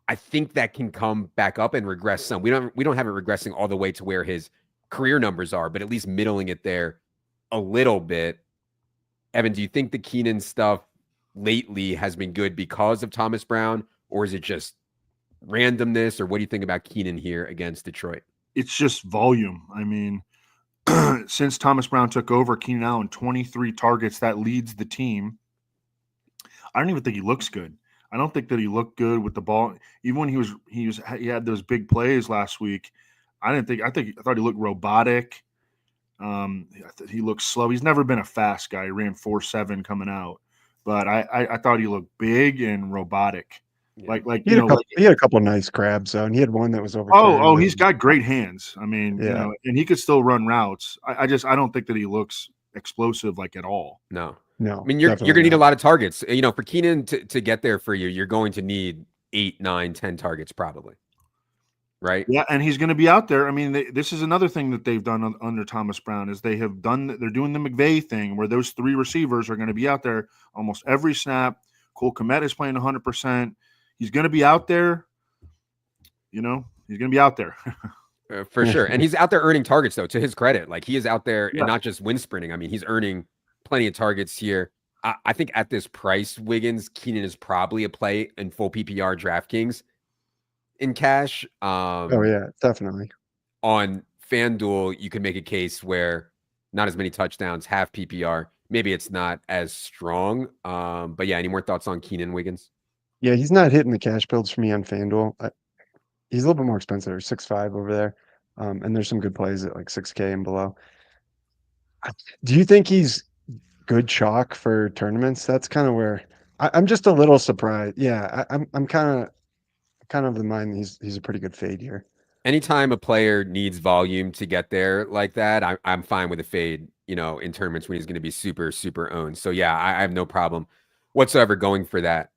I think that can come back up and regress some. We don't have it regressing all the way to where his career numbers are, but at least middling it there a little bit. Evan, do you think the Keenan stuff lately has been good because of Thomas Brown, or is it just randomness, or what do you think about Keenan here against Detroit? It's just volume. I mean, since Thomas Brown took over, Keenan Allen 23 targets, that leads the team. I don't even think he looks good. I don't think that he looked good with the ball. Even when he had those big plays last week, I thought he looked robotic. He looks slow. He's never been a fast guy. He ran 4.7 coming out, but I thought he looked big and robotic. Yeah. He had a couple of nice crabs though, and he had one that was over. He's got great hands. I mean, Yeah. And he could still run routes. I don't think that he looks explosive like at all. No. No, I mean, you're going to need a lot of targets. For Keenan to get there for you, you're going to need 8, 9, 10 targets probably. Right? Yeah, and he's going to be out there. I mean, this is another thing that they've done under Thomas Brown is they're doing the McVay thing where those 3 receivers are going to be out there almost every snap. Cole Kmet is playing 100%. He's going to be out there. He's going to be out there. For sure. And he's out there earning targets, though, to his credit. Like, he is out there Yeah. and not just wind sprinting. I mean, he's earning plenty of targets here. I think at this price, Wiggins, Keenan is probably a play in full PPR DraftKings in cash. Oh yeah, definitely. On FanDuel, you can make a case where not as many touchdowns, half PPR. Maybe it's not as strong. But yeah, any more thoughts on Keenan, Wiggins? Yeah, he's not hitting the cash builds for me on FanDuel. He's a little bit more expensive, 6.5 over there, and there's some good plays at like 6K and below. Do you think he's good chalk for tournaments? That's kind of where I'm just a little surprised. Yeah, I'm kind of the mind he's a pretty good fade here. Anytime a player needs volume to get there like that, I'm fine with a fade, in tournaments when he's going to be super, super owned. So yeah, I have no problem whatsoever going for that.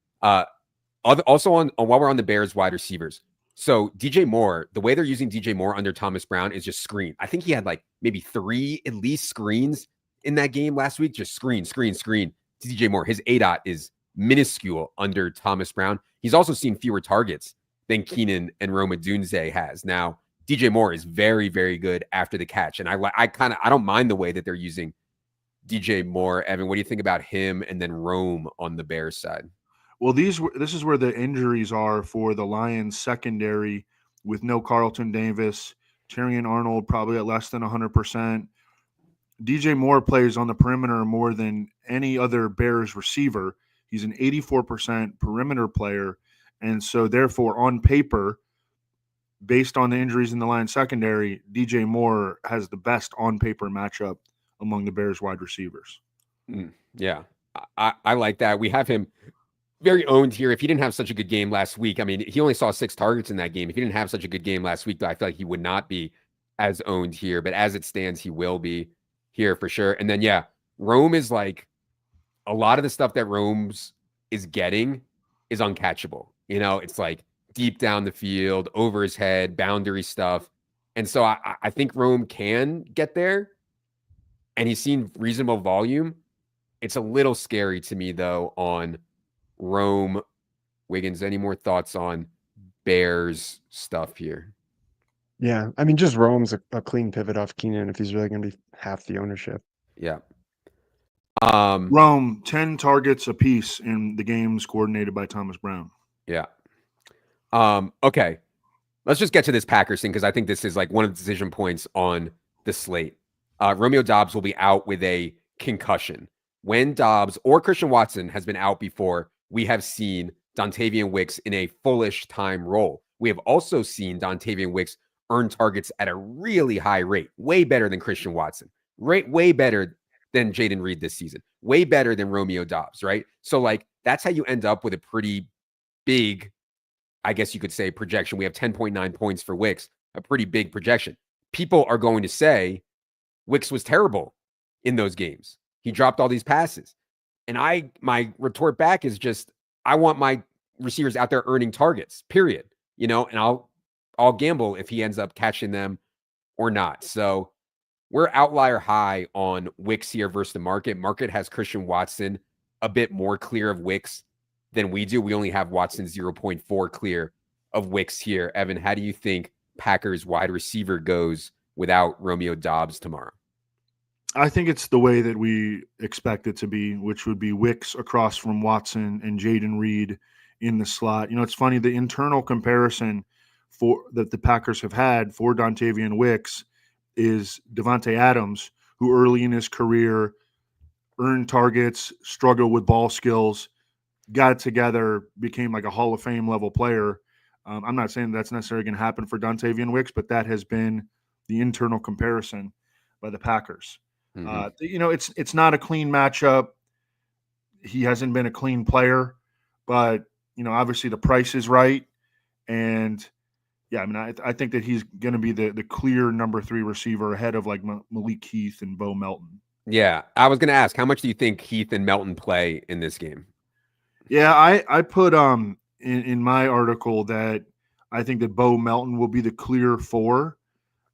Also on while we're on the Bears wide receivers. So DJ Moore, the way they're using DJ Moore under Thomas Brown is just screen. I think he had like maybe 3 at least screens in that game last week. Just screen to DJ Moore. His ADOT is minuscule under Thomas Brown. He's also seen fewer targets than Keenan and Rome Odunze has. Now, DJ Moore is very, very good after the catch. And I don't mind the way that they're using DJ Moore. Evan, what do you think about him and then Rome on the Bears side? Well, this is where the injuries are for the Lions secondary with no Carlton Davis, Tyrion Arnold probably at less than 100%. DJ Moore plays on the perimeter more than any other Bears receiver. He's an 84% perimeter player. And so therefore on paper, based on the injuries in the Lions secondary, DJ Moore has the best on paper matchup among the Bears wide receivers. Yeah, I like that. We have him very owned here. If he didn't have such a good game last week, I mean, he only saw 6 targets in that game. If he didn't have such a good game last week, though, I feel like he would not be as owned here. But as it stands, he will be here for sure. And then, yeah, Rome is like a lot of the stuff that Rome's is getting is uncatchable. It's like deep down the field, over his head, boundary stuff. And so I think Rome can get there. And he's seen reasonable volume. It's a little scary to me, though, on Rome. Wiggins, any more thoughts on Bears stuff here? Yeah, I mean, just Rome's a clean pivot off Keenan if he's really going to be half the ownership. Yeah. Rome, 10 targets apiece in the games coordinated by Thomas Brown. Yeah. Okay. Let's just get to this Packers thing because I think this is like one of the decision points on the slate. Romeo Doubs will be out with a concussion. When Doubs or Christian Watson has been out before, we have seen Dontavian Wicks in a fullish time role. We have also seen Dontavian Wicks earn targets at a really high rate, way better than Christian Watson, right? Way better than Jaden Reed this season, way better than Romeo Doubs, right? So like that's how you end up with a pretty big, I guess you could say, projection. We have 10.9 points for Wicks, a pretty big projection. People are going to say Wicks was terrible in those games. He dropped all these passes. And my retort back is just, I want my receivers out there earning targets, period. You know, and I'll gamble if he ends up catching them or not. So we're outlier high on Wicks here versus the market. Market has Christian Watson a bit more clear of Wicks than we do. We only have Watson 0.4 clear of Wicks here. Evan, how do you think Packers wide receiver goes without Romeo Doubs tomorrow? I think it's the way that we expect it to be, which would be Wicks across from Watson and Jaden Reed in the slot. You know, it's funny, the internal comparison that the Packers have had for Dontavian Wicks is Devontae Adams, who early in his career earned targets, struggled with ball skills, got it together, became like a Hall of Fame level player. I'm not saying that's necessarily going to happen for Dontavian Wicks, but that has been the internal comparison by the Packers. Mm-hmm. You know, it's not a clean matchup. He hasn't been a clean player, but you know, obviously the price is right, and yeah, I mean, I think that he's going to be the clear number 3 receiver ahead of like Malik Heath and Bo Melton. Yeah, I was going to ask, how much do you think Heath and Melton play in this game? Yeah, I put in my article that I think that Bo Melton will be the clear 4,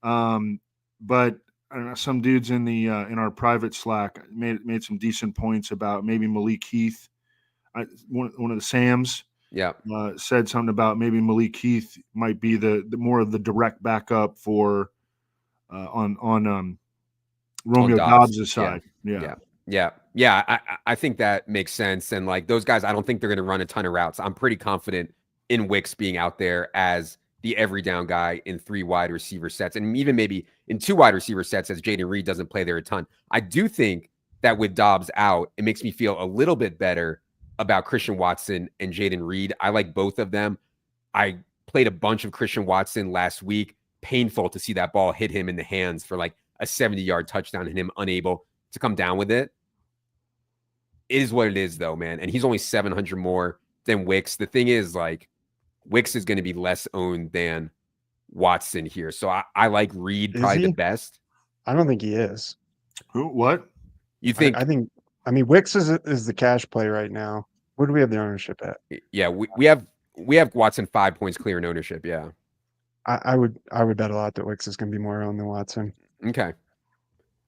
but I don't know, some dudes in the in our private Slack made some decent points about maybe Malik Heath. One of the Sams, yeah, said something about maybe Malik Heath might be the more of the direct backup for on Romeo Doubs' side. Yeah. I think that makes sense. And like those guys, I don't think they're going to run a ton of routes. I'm pretty confident in Wicks being out there as the every down guy in 3 wide receiver sets, and even maybe in 2 wide receiver sets as Jaden Reed doesn't play there a ton. I do think that with Doubs out, it makes me feel a little bit better about Christian Watson and Jaden Reed. I like both of them. I played a bunch of Christian Watson last week. Painful to see that ball hit him in the hands for like a 70-yard touchdown and him unable to come down with it. It is what it is, though, man. And he's only 700 more than Wicks. The thing is, like, Wicks is going to be less owned than Watson here. So I like Reed probably the best. I don't think he is. Who? What? You think? I mean, Wicks is the cash play right now. Where do we have the ownership at? Yeah, we have Watson 5 points clear in ownership. Yeah, I would bet a lot that Wicks is going to be more owned than Watson. Okay.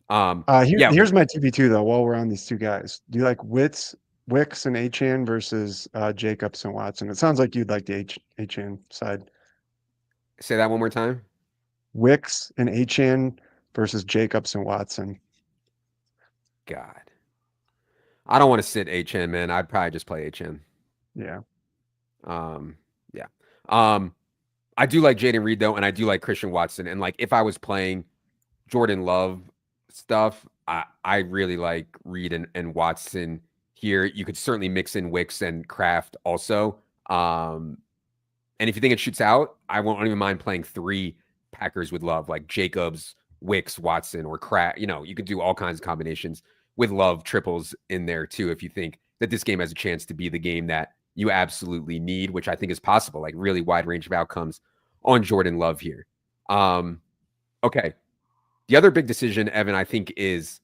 Here's my TP2 though. While we're on these 2 guys, do you like Wicks and Achane versus Jacobs and Watson? It sounds like you'd like the Achane side. Say that one more time. Wicks and Achane versus Jacobs and Watson. God, I don't want to sit Achane, man. I'd probably just play Achane. Yeah. Yeah. I do like Jaden Reed though, and I do like Christian Watson. And like if I was playing Jordan Love stuff, I really like Reed and Watson here. You could certainly mix in Wicks and Kraft also. And if you think it shoots out, I won't even mind playing 3 Packers with Love, like Jacobs, Wicks, Watson, or Kraft. You know, you could do all kinds of combinations with Love triples in there too if you think that this game has a chance to be the game that you absolutely need, which I think is possible, like really wide range of outcomes on Jordan Love here. Okay. The other big decision, Evan, I think is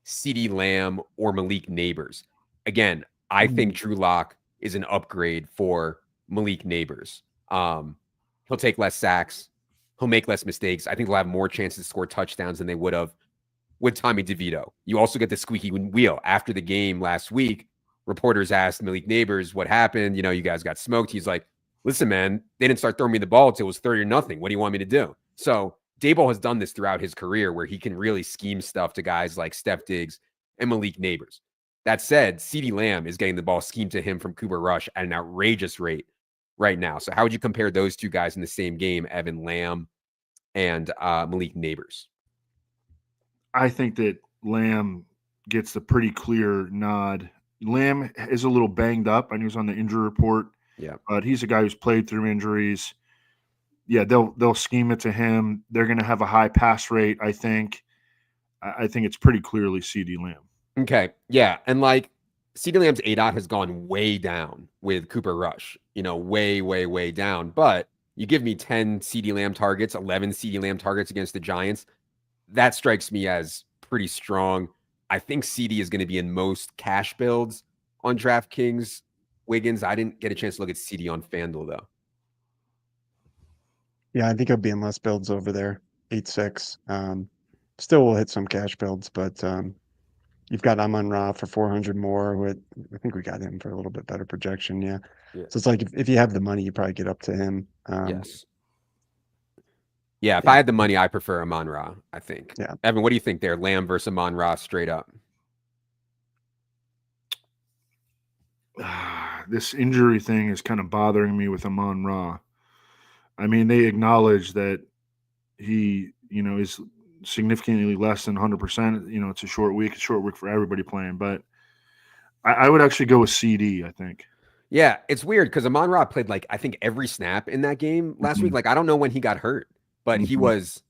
CeeDee Lamb or Malik Neighbors. Again, I think Drew Lock is an upgrade for Malik Neighbors. He'll take less sacks. He'll make less mistakes. I think they'll have more chances to score touchdowns than they would have with Tommy DeVito. You also get the squeaky wheel. After the game last week, reporters asked Malik Neighbors what happened. You know, you guys got smoked. He's like, listen, man, they didn't start throwing me the ball until it was 30-0. What do you want me to do? So Daboll has done this throughout his career where he can really scheme stuff to guys like Steph Diggs and Malik Neighbors. That said, CeeDee Lamb is getting the ball schemed to him from Cooper Rush at an outrageous rate right now. So how would you compare those two guys in the same game, Evan Lamb and Malik Neighbors? I think that Lamb gets the pretty clear nod. Lamb is a little banged up. I know he was on the injury report. Yeah. But he's a guy who's played through injuries. Yeah, they'll scheme it to him. They're going to have a high pass rate, I think. I think it's pretty clearly CeeDee Lamb. Okay. Yeah. And like CeeDee Lamb's ADOT has gone way down with Cooper Rush, way, way, way down. But you give me 10 CeeDee Lamb targets, 11 CeeDee Lamb targets against the Giants. That strikes me as pretty strong. I think CeeDee is going to be in most cash builds on DraftKings. Wiggins, I didn't get a chance to look at CeeDee on FanDuel, though. Yeah, I think I'll be in less builds over there. 8-6. Still will hit some cash builds, but you've got Amon-Ra for 400 more. I think we got him for a little bit better projection. Yeah. So it's like if you have the money, you probably get up to him. Yes. Yeah, if I had the money, I prefer Amon-Ra, I think. Yeah. Evan, what do you think there? Lamb versus Amon-Ra straight up. This injury thing is kind of bothering me with Amon-Ra. I mean, they acknowledge that he, is significantly less than 100%. It's a short week for everybody playing. But I would actually go with CeeDee, I think. Yeah, it's weird because Amon-Ra played I think every snap in that game last week. I don't know when he got hurt, but he was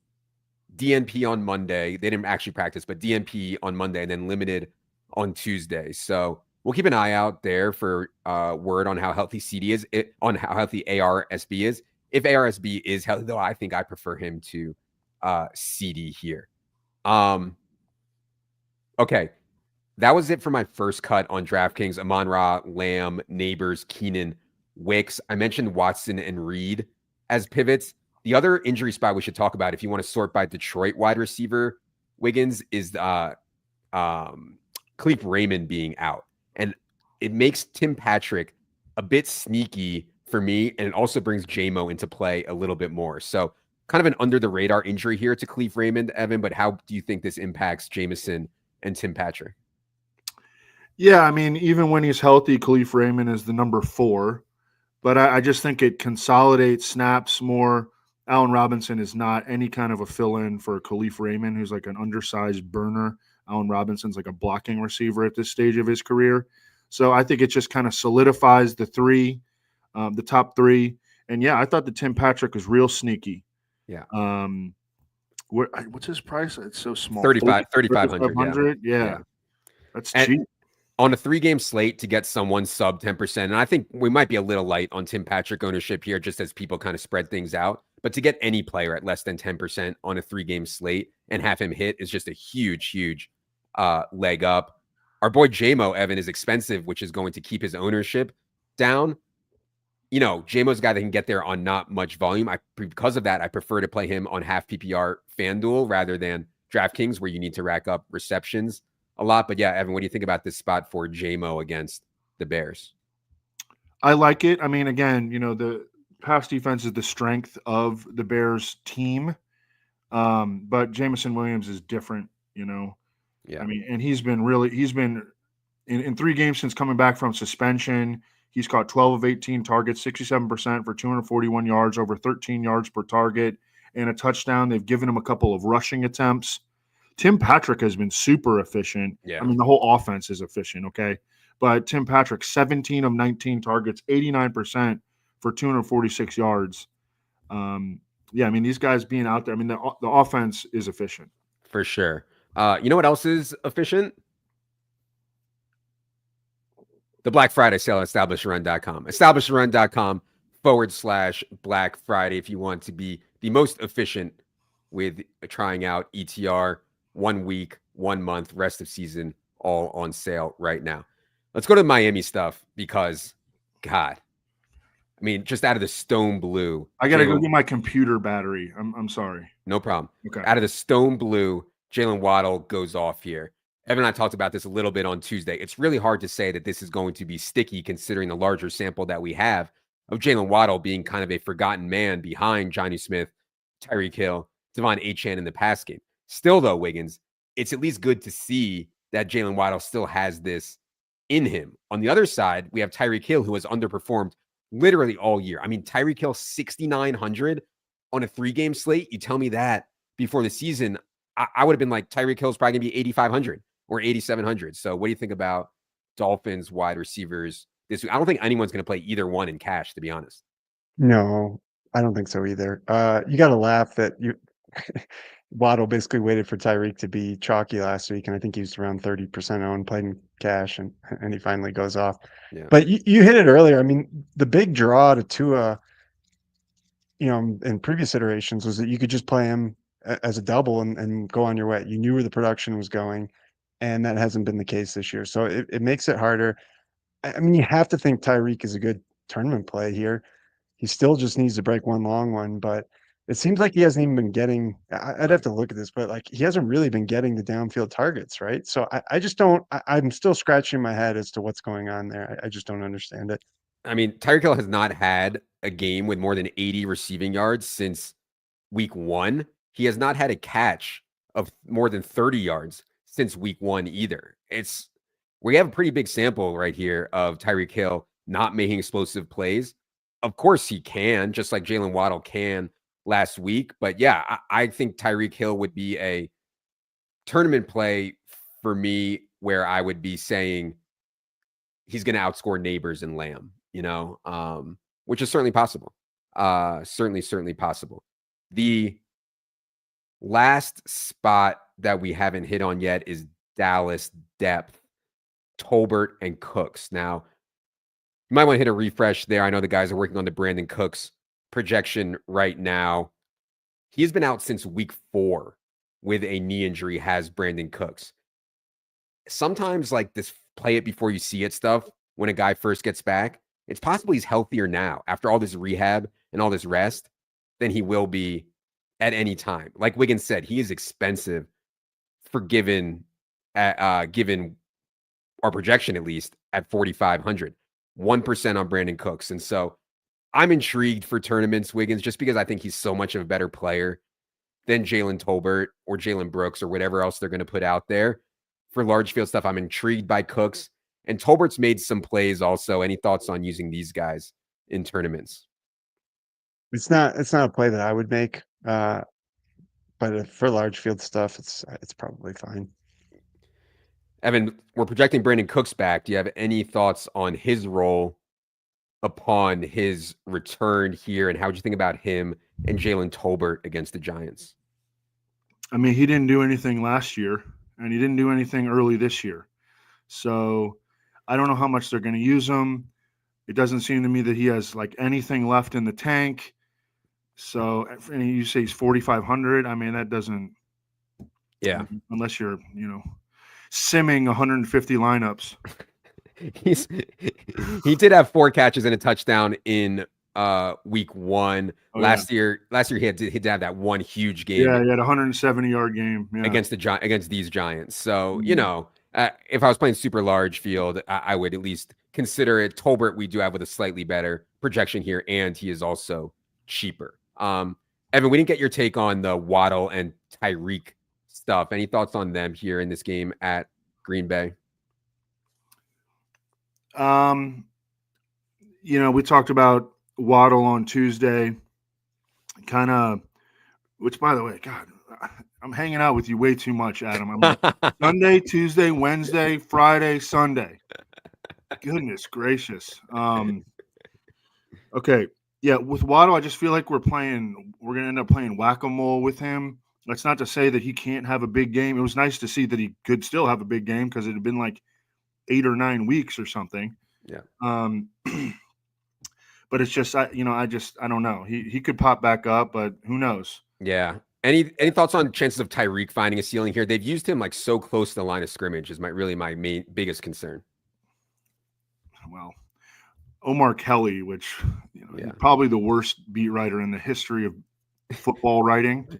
DNP on Monday. They didn't actually practice, but DNP on Monday and then limited on Tuesday. So we'll keep an eye out there for word on how healthy CeeDee is, on how healthy ARSB is. If ARSB is healthy, though, I think I prefer him to CeeDee here. Okay. That was it for my first cut on DraftKings. Amon-Ra, Lamb, Neighbors, Keenan, Wicks. I mentioned Watson and Reed as pivots. The other injury spot we should talk about, if you want to sort by Detroit wide receiver, Wiggins, is Khalif Raymond being out. And it makes Tim Patrick a bit sneaky for me, and it also brings J-Mo into play a little bit more. So kind of an under-the-radar injury here to Khalif Raymond, Evan, but how do you think this impacts Jameson and Tim Patrick? Yeah, I mean, even when he's healthy, Khalif Raymond is the number 4. But I just think it consolidates snaps more. Allen Robinson is not any kind of a fill-in for Khalif Raymond, who's like an undersized burner. Allen Robinson's like a blocking receiver at this stage of his career. So I think it just kind of solidifies the top 3. And, yeah, I thought the Tim Patrick was real sneaky. Yeah. What's his price? It's so small. 3,500. Yeah. That's cheap. On a 3-game slate to get someone sub 10%, and I think we might be a little light on Tim Patrick ownership here just as people kind of spread things out. But to get any player at less than 10% on a 3-game slate and have him hit is just a huge, huge leg up. Our boy J-Mo, Evan, is expensive, which is going to keep his ownership down. J-Mo's a guy that can get there on not much volume. Because of that, I prefer to play him on half PPR FanDuel rather than DraftKings, where you need to rack up receptions a lot. But yeah, Evan, what do you think about this spot for J-Mo against the Bears? I like it. I mean, again, the pass defense is the strength of the Bears team. But Jameson Williams is different, Yeah. I mean, and he's been in 3 games since coming back from suspension. He's caught 12 of 18 targets, 67% for 241 yards, over 13 yards per target, and a touchdown. They've given him a couple of rushing attempts. Tim Patrick has been super efficient. Yeah. I mean, the whole offense is efficient, okay? But Tim Patrick, 17 of 19 targets, 89% for 246 yards. Yeah, I mean, these guys being out there, I mean, the offense is efficient. For sure. You know what else is efficient? The Black Friday sale at establishrun.com. establishrun.com/Black Friday if you want to be the most efficient with trying out ETR 1 week, 1 month, rest of season, all on sale right now. Let's go to Miami stuff because, God, I mean, just out of the stone blue. I got to go get my computer battery. I'm sorry. No problem. Okay. Out of the stone blue, Jalen Waddle goes off here. Evan and I talked about this a little bit on Tuesday. It's really hard to say that this is going to be sticky considering the larger sample that we have of Jalen Waddle being kind of a forgotten man behind Jonnu Smith, Tyreek Hill, Devon Achane in the pass game. Still, though, Wiggins, it's at least good to see that Jalen Waddle still has this in him. On the other side, we have Tyreek Hill, who has underperformed literally all year. I mean, Tyreek Hill 6,900 on a 3-game slate. You tell me that before the season, I would have been like, Tyreek Hill's probably gonna be 8,500 or 8,700. So what do you think about Dolphins wide receivers this week? I don't think anyone's gonna play either one in cash, to be honest. No, I don't think so either. You got to laugh that you Waddle basically waited for Tyreek to be chalky last week, and I think he was around 30% owned, played in cash, and he finally goes off. Yeah. But you hit it earlier. I mean, the big draw to Tua, in previous iterations was that you could just play him as a double and go on your way. You knew where the production was going, and that hasn't been the case this year. So it makes it harder. I mean, you have to think Tyreek is a good tournament play here. He still just needs to break one long one, but it seems like he hasn't even been getting. I'd have to look at this, but like he hasn't really been getting the downfield targets, right? So I just don't. I'm still scratching my head as to what's going on there. I just don't understand it. I mean, Tyreek Hill has not had a game with more than 80 receiving yards since week 1. He has not had a catch of more than 30 yards since week 1 either. We have a pretty big sample right here of Tyreek Hill not making explosive plays. Of course he can, just like Jalen Waddle can last week. But yeah, I think Tyreek Hill would be a tournament play for me where I would be saying he's going to outscore Neighbors and Lamb, which is certainly possible. Certainly possible. The last spot that we haven't hit on yet is Dallas depth, Tolbert and Cooks. Now, you might want to hit a refresh there. I know the guys are working on the Brandon Cooks projection right now. He has been out since week 4 with a knee injury, has Brandon Cooks. Sometimes like this play it before you see it stuff, when a guy first gets back, it's possible he's healthier now after all this rehab and all this rest than he will be at any time. Like Wiggins said, he is expensive for given our projection, at least at 4,500, 1% on Brandon Cooks. And so I'm intrigued for tournaments, Wiggins, just because I think he's so much of a better player than Jalen Tolbert or Jalen Brooks or whatever else they're going to put out there. For large field stuff, I'm intrigued by Cooks. And Tolbert's made some plays also. Any thoughts on using these guys in tournaments? It's not a play that I would make, but for large field stuff, it's probably fine. Evan, we're projecting Brandon Cooks back. Do you have any thoughts on his role upon his return here, and how would you think about him and Jalen Tolbert against the Giants? I mean, he didn't do anything last year, and he didn't do anything early this year. So I don't know how much they're going to use him. It doesn't seem to me that he has like anything left in the tank. So, and you say he's 4,500. I mean, that doesn't. Yeah. Unless you're, simming 150 lineups. He did have 4 catches and a touchdown in week 1. Last year he had to have that one huge game. Yeah, he had a 170-yard game against these Giants. So, if I was playing super large field, I would at least consider it. Tolbert we do have with a slightly better projection here, and he is also cheaper. Evan, we didn't get your take on the Waddle and Tyreek stuff. Any thoughts on them here in this game at Green Bay? We talked about Waddle on Tuesday, which, by the way, God, I'm hanging out with you way too much, Adam. I'm like Sunday, Tuesday, Wednesday, Friday, Sunday. Goodness gracious. Okay. Yeah, with Waddle, I just feel like we're going to end up playing whack-a-mole with him. That's not to say that he can't have a big game. It was nice to see that he could still have a big game because it had been like 8 or 9 weeks or something. Yeah. But it's just, I don't know. He could pop back up, but who knows? Yeah. Any thoughts on chances of Tyreek finding a ceiling here? They've used him like so close to the line of scrimmage is my biggest concern. Well, Omar Kelly, which probably the worst beat writer in the history of football writing.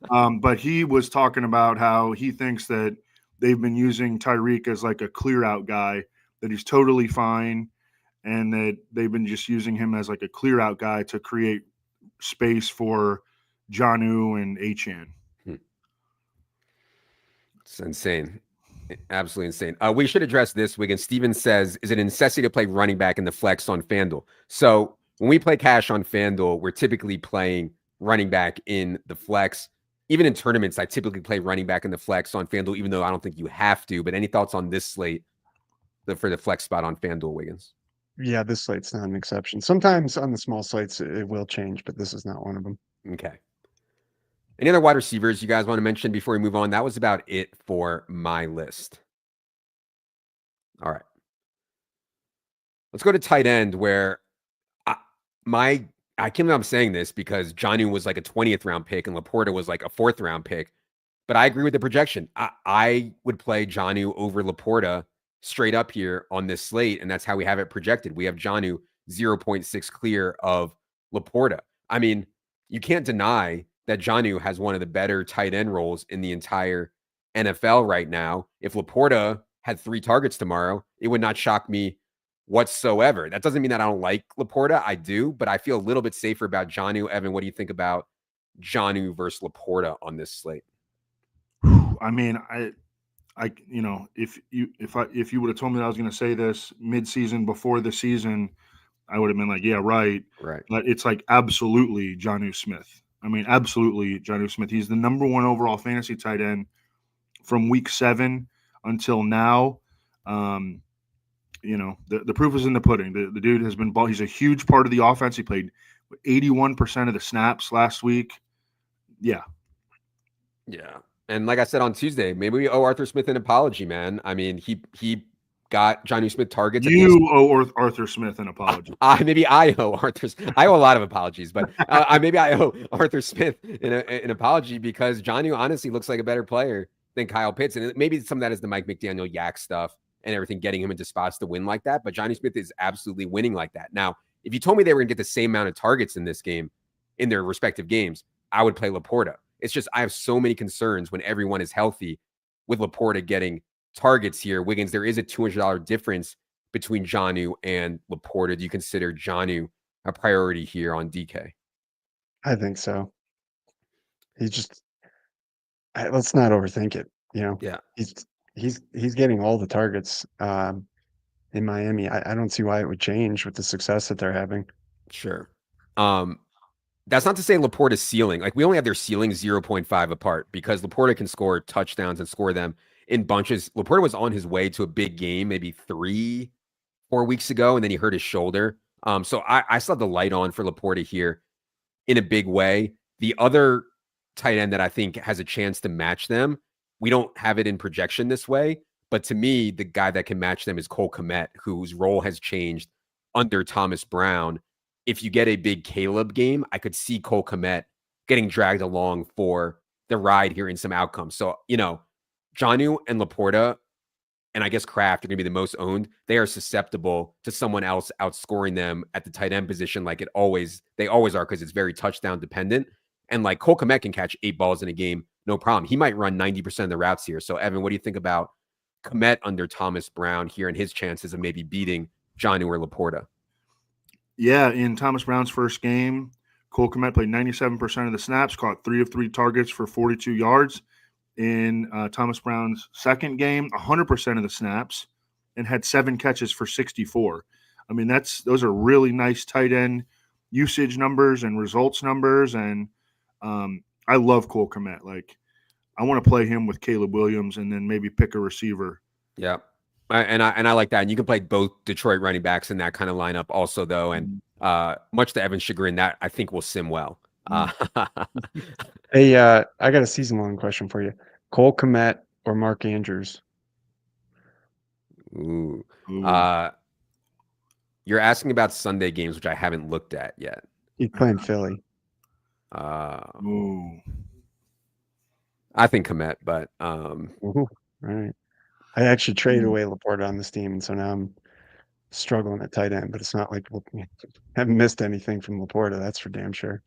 But he was talking about how he thinks that they've been using Tyreek as like a clear out guy, that he's totally fine, and that they've been just using him as like a clear out guy to create space for Jonnu and Achane. It's insane. Absolutely insane. We should address this, Wiggins. Steven says, is it a necessity to play running back in the flex on FanDuel? So when we play cash on FanDuel, we're typically playing running back in the flex. Even in tournaments, I typically play running back in the flex on FanDuel, even though I don't think you have to. But any thoughts on this slate for the flex spot on FanDuel, Wiggins? Yeah, this slate's not an exception. Sometimes on the small slates it will change, but this is not one of them. Okay. Any other wide receivers you guys want to mention before we move on? That was about it for my list. All right. Let's go to tight end, where I can't believe I'm saying this because Jonnu was like a 20th round pick and Laporta was like a 4th round pick. But I agree with the projection. I would play Jonnu over Laporta straight up here on this slate, and that's how we have it projected. We have Jonnu 0.6 clear of Laporta. I mean, you can't deny that Jonnu has one of the better tight end roles in the entire NFL right now. If Laporta had 3 targets tomorrow, it would not shock me whatsoever. That doesn't mean that I don't like Laporta. I do, but I feel a little bit safer about Jonnu. Evan, what do you think about Jonnu versus Laporta on this slate? I mean, you know, if you would have told me that I was going to say this mid-season before the season, I would have been like, yeah, right. Right. But it's like absolutely Jonnu Smith. I mean, absolutely Jonnu Smith. He's the #1 overall fantasy tight end from week 7 until now. You know, the proof is in the pudding. The dude has been he's a huge part of the offense. He played 81% of the snaps last week. Yeah. Yeah. And like I said on Tuesday, maybe we owe Arthur Smith an apology, man. I mean, he got Jonnu Smith targets. You owe Arthur Smith an apology. Maybe I owe Arthur. I owe a lot of apologies, but maybe I owe Arthur Smith an apology because Jonnu honestly looks like a better player than Kyle Pitts, and maybe some of that is the Mike McDaniel yak stuff and everything, getting him into spots to win like that. But Jonnu Smith is absolutely winning like that. Now, if you told me they were going to get the same amount of targets in this game, in their respective games, I would play Laporta. It's just I have so many concerns when everyone is healthy with Laporta getting targets here. Wiggins, there is a $200 difference between Jonnu and Laporta. Do you consider Jonnu a priority here on DK? I think so. Let's not overthink it. You know, Yeah, he's getting all the targets in Miami. I don't see why it would change with the success that they're having. sure. That's not to say Laporta's ceiling. Like, we only have their ceiling 0.5 apart because Laporta can score touchdowns and score them in bunches. Laporta was on his way to a big game maybe 3-4 weeks ago, and then he hurt his shoulder. So I still have the light on for Laporta here in a big way. The other tight end that I think has a chance to match them, we don't have it in projection this way, but to me, the guy that can match them is Cole Kmet, whose role has changed under Thomas Brown. If you get a big Caleb game, I could see Cole Kmet getting dragged along for the ride here in some outcomes. So, you know, Jonnu and Laporta, and I guess Kraft are going to be the most owned. They are susceptible to someone else outscoring them at the tight end position, like they always are, because it's very touchdown dependent. And like Cole Kmet can catch 8 balls in a game, no problem. He might run 90% of the routes here. So, Evan, what do you think about Kmet under Thomas Brown here and his chances of maybe beating Jonnu or Laporta? Yeah, in Thomas Brown's first game, Cole Kmet played 97% of the snaps, caught 3 of 3 targets for 42 yards. In Thomas Brown's second game, 100% of the snaps, and had 7 catches for 64. I mean, those are really nice tight end usage numbers and results numbers. And I love Cole Kmet. Like, I want to play him with Caleb Williams and then maybe pick a receiver. Yeah. And I like that. And you can play both Detroit running backs in that kind of lineup also, though. And much to Evan's chagrin, that I think will sim well. Hey, I got a season-long question for you. Cole Kmet or Mark Andrews? Ooh. You're asking about Sunday games, which I haven't looked at yet. He's playing Philly. Ooh. I think Kmet, but all right. I actually traded away Laporta on this team, and so now I'm struggling at tight end. But it's not like I haven't missed anything from Laporta. That's for damn sure.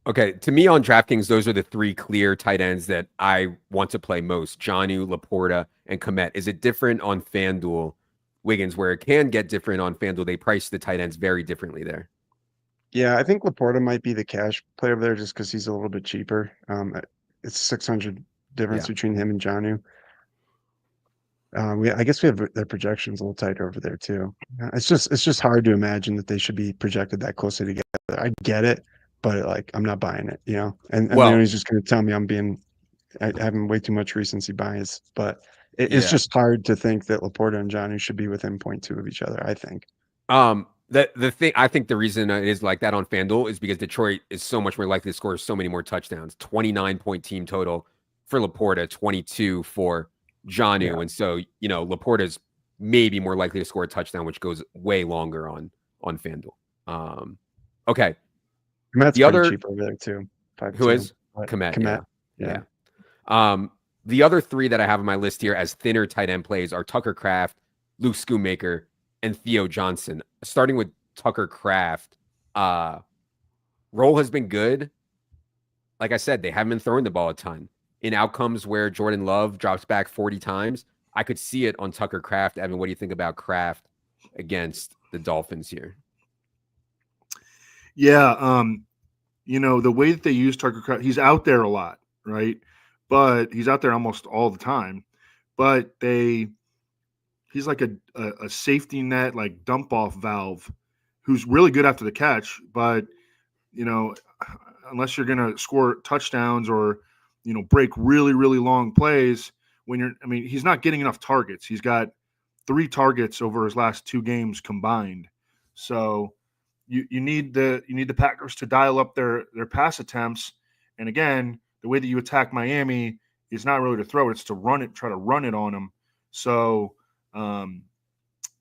Okay, to me on DraftKings, those are the 3 clear tight ends that I want to play most: Jonnu, Laporta, and Kmet. Is it different on FanDuel, Wiggins, where it can get different on FanDuel? They price the tight ends very differently there. Yeah, I think Laporta might be the cash player there just because he's a little bit cheaper. It's 600 difference between him and Jonnu. I guess we have their projections a little tighter over there too. It's just hard to imagine that they should be projected that closely together. I get it, but like I'm not buying it, you know. And Well, Leone's just going to tell me I having way too much recency bias. But it's yeah. just hard to think that Laporta and Johnny should be within 0.2 of each other. I think. The thing I think the reason it is like that on FanDuel is because Detroit is so much more likely to score so many more touchdowns. 29-point team total for Laporta, 22 for Jonnu. Yeah. And so, you know, Laporta's maybe more likely to score a touchdown, which goes way longer on FanDuel. Okay. Komet's The pretty other cheap over there too. 5-2. who is But Komet? Yeah. The other three that I have on my list here as thinner tight end plays are Tucker Kraft, Luke Schoonmaker, and Theo Johnson. Starting with Tucker Kraft, role has been good. Like I said, they haven't been throwing the ball a ton. In outcomes where Jordan Love drops back 40 times, I could see it on Tucker Kraft. Evan, what do you think about Kraft against the Dolphins here? Yeah, you know, the way that they use Tucker Kraft, he's out there a lot, right? But he's out there almost all the time. But he's like a safety net, like dump off valve, who's really good after the catch. But you know, unless you're going to score touchdowns or you know break really long plays, he's not getting enough targets. He's got 3 targets over his last 2 games combined. So you need the Packers to dial up their pass attempts. And again, the way that you attack Miami is not really to throw it; it's to run it, try to run it on them. So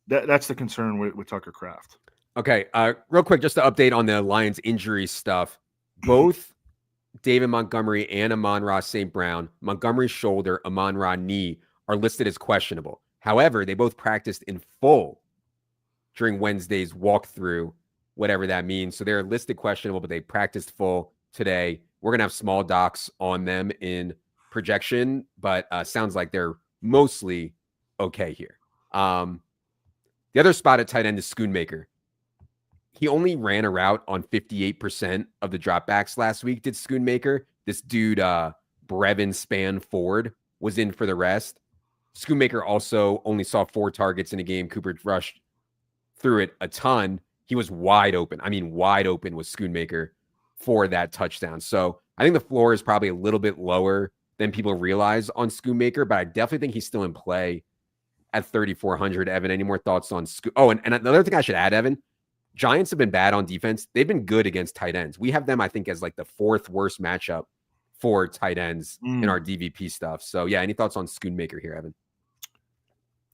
that's the concern with Tucker Kraft. Okay, real quick, just to update on the Lions injury stuff. Both David Montgomery and Amon-Ra St. Brown, Montgomery's shoulder, Amon-Ra knee, are listed as questionable. However, they both practiced in full during Wednesday's walkthrough, whatever that means. So they're listed questionable, but they practiced full today. We're going to have small docs on them in projection, but sounds like they're mostly okay here. The other spot at tight end is Schoonmaker. He only ran a route on 58% of the dropbacks last week, did Schoonmaker. This dude, Brevin Span Ford, was in for the rest. Schoonmaker also only saw 4 targets in a game. Cooper rushed through it a ton. He was wide open. I mean, wide open was Schoonmaker for that touchdown. So I think the floor is probably a little bit lower than people realize on Schoonmaker, but I definitely think he's still in play at 3,400. Evan, any more thoughts on Scoon? Oh, and another thing I should add, Evan, Giants have been bad on defense. They've been good against tight ends. We have them, I think, as like the 4th worst matchup for tight ends in our DVP stuff. So yeah, any thoughts on Schoonmaker here, Evan?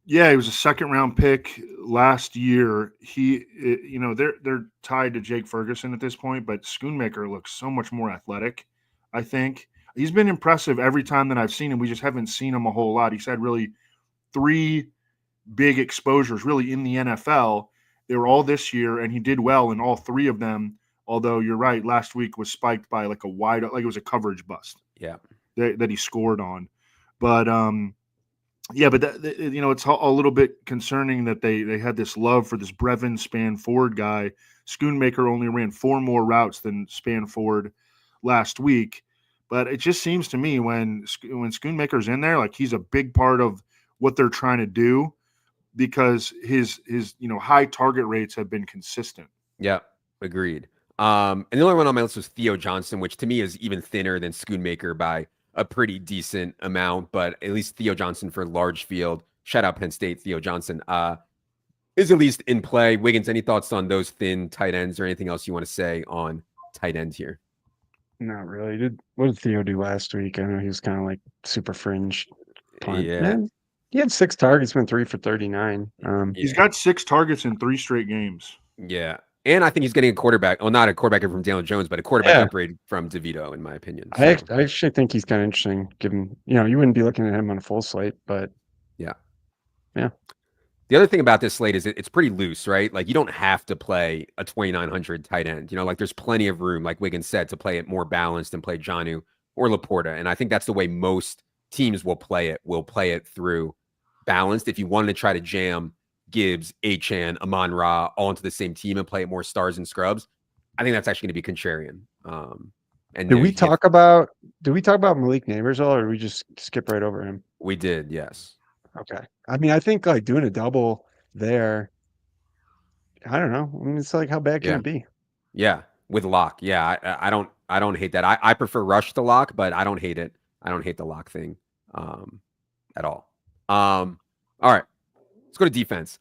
Yeah, he was a 2nd-round pick last year. They're tied to Jake Ferguson at this point, but Schoonmaker looks so much more athletic. I think he's been impressive every time that I've seen him. We just haven't seen him a whole lot. He's had really 3 big exposures really in the NFL. They were all this year, and he did well in all 3 of them. Although you're right, last week was spiked by like it was a coverage bust. Yeah, that he scored on. But yeah, but it's a little bit concerning that they had this love for this Brevin Span Ford guy. Schoonmaker only ran 4 more routes than Span Ford last week. But it just seems to me when Schoonmaker's in there, like he's a big part of what they're trying to do, because his high target rates have been consistent. Yeah, agreed. And the only one on my list was Theo Johnson, which to me is even thinner than Schoonmaker by a pretty decent amount, but at least Theo Johnson for large field. Shout out Penn State, Theo Johnson, is at least in play. Wiggins, any thoughts on those thin tight ends or anything else you want to say on tight end here? Not really. What did Theo do last week? I know he was kind of like super fringe. Punt. Yeah. Man, he had 6 targets, went 3 for 39. He's got 6 targets in 3 straight games. Yeah. And I think he's getting a quarterback. Well, not a quarterback from Daniel Jones, but a quarterback upgrade from DeVito, in my opinion. So. I actually think he's kind of interesting, given, you wouldn't be looking at him on a full slate, but yeah. The other thing about this slate is it's pretty loose, right? Like you don't have to play a 2,900 tight end. Like there's plenty of room, like Wiggins said, to play it more balanced and play Jonnu or Laporta. And I think that's the way most teams will play it. Will play it through balanced. If you wanted to try to jam Gibbs, Achane, Amon-Ra all into the same team and play it more stars and scrubs, I think that's actually going to be contrarian. And did we talk about Malik Neighbors all, or did we just skip right over him? We did, yes. Okay. I mean, I think like doing a double there, I don't know. I mean, it's like how bad can Yeah. it be? Yeah. With lock. Yeah. I don't hate that. I prefer rush to lock, but I don't hate it. I don't hate the lock thing at all. All right. Let's go to defense.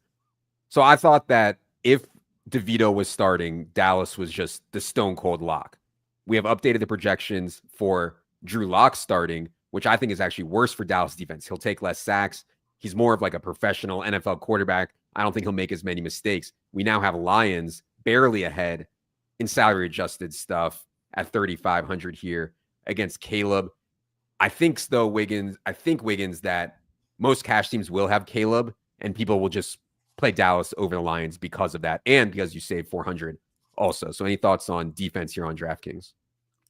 So I thought that if DeVito was starting, Dallas was just the stone cold lock. We have updated the projections for Drew Lock starting, which I think is actually worse for Dallas defense. He'll take less sacks. He's more of like a professional NFL quarterback. I don't think he'll make as many mistakes. We now have Lions barely ahead in salary adjusted stuff at 3,500 here against Caleb. I think Wiggins that most cash teams will have Caleb and people will just play Dallas over the Lions because of that and because you save 400 also. So any thoughts on defense here on DraftKings?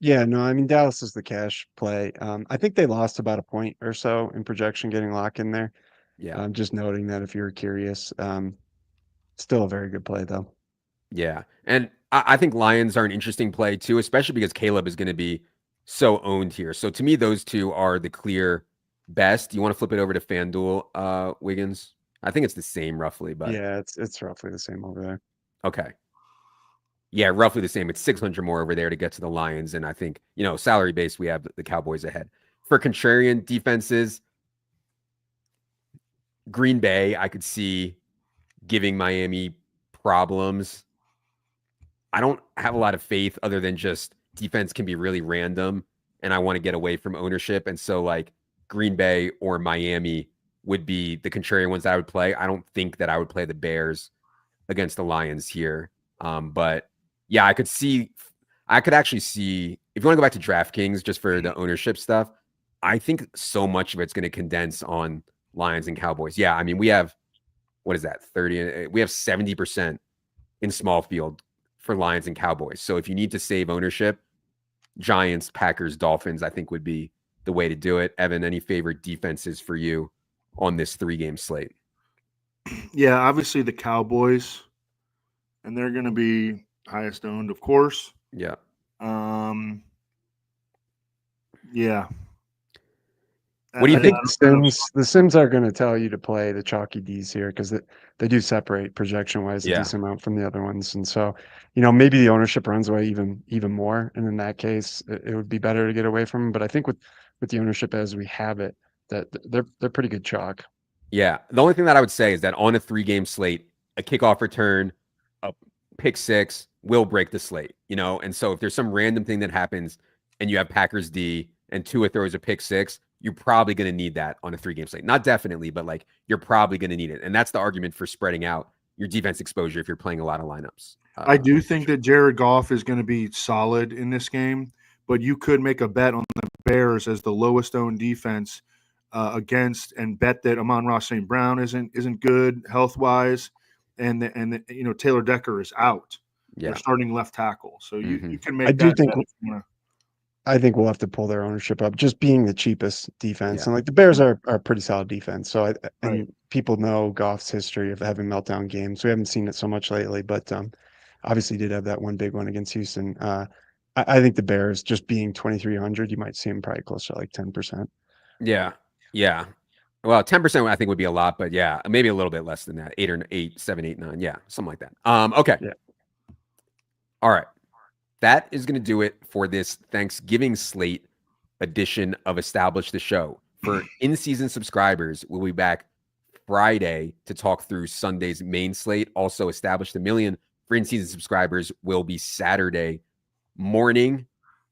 Yeah, no, I mean Dallas is the cash play. I think they lost about a point or so in projection getting Lock in there. Yeah. Just noting that if you're curious. Still a very good play though. Yeah. And I think Lions are an interesting play too, especially because Caleb is going to be so owned here. So to me, those two are the clear best. Do you want to flip it over to FanDuel, Wiggins? I think it's the same roughly, but Yeah, it's roughly the same over there. okay. Yeah, roughly the same. It's 600 more over there to get to the Lions. And I think, salary base, we have the Cowboys ahead. For contrarian defenses, Green Bay, I could see giving Miami problems. I don't have a lot of faith other than just defense can be really random and I want to get away from ownership. And so like Green Bay or Miami would be the contrarian ones that I would play. I don't think that I would play the Bears against the Lions here. But yeah, I could actually see if you want to go back to DraftKings just for the ownership stuff, I think so much of it's going to condense on Lions and Cowboys. Yeah, I mean, we have, what is that, 30? We have 70% in small field for Lions and Cowboys. So if you need to save ownership, Giants, Packers, Dolphins, I think would be the way to do it. Evan, any favorite defenses for you on this 3-game slate? Yeah, obviously the Cowboys, and they're going to be highest owned, of course. Yeah. Yeah. What do you think? The Sims are going to tell you to play the chalky D's here because they do separate projection wise a decent amount from the other ones, and so maybe the ownership runs away even more, and in that case it would be better to get away from them. But I think with the ownership as we have it, that they're pretty good chalk. Yeah, the only thing that I would say is that on a 3-game slate, a kickoff return, a pick six will break the slate, and so if there's some random thing that happens and you have Packers D and Tua throws a pick six, you're probably going to need that on a 3-game slate. Not definitely, but like you're probably going to need it. And that's the argument for spreading out your defense exposure if you're playing a lot of lineups. I do think that Jared Goff is going to be solid in this game, but you could make a bet on the Bears as the lowest owned defense against, and bet that Amon-Ra St. Brown isn't good health wise, and Taylor Decker is out. Yeah. They're starting left tackle, so you can make. I think we'll have to pull their ownership up, just being the cheapest defense. Yeah. And like the Bears are a pretty solid defense. So people know Goff's history of having meltdown games. We haven't seen it so much lately, but obviously did have that one big one against Houston. I think the Bears, just being 2,300, you might see them probably closer to like 10%. Yeah. Yeah. Well, 10% I think would be a lot, but yeah, maybe a little bit less than that. 7, 8, 9. Yeah. Something like that. Okay. Yeah. All right. That is going to do it for this Thanksgiving slate edition of Establish the Show. For in-season subscribers, we'll be back Friday to talk through Sunday's main slate. Also, Establish the Million for in-season subscribers will be Saturday morning.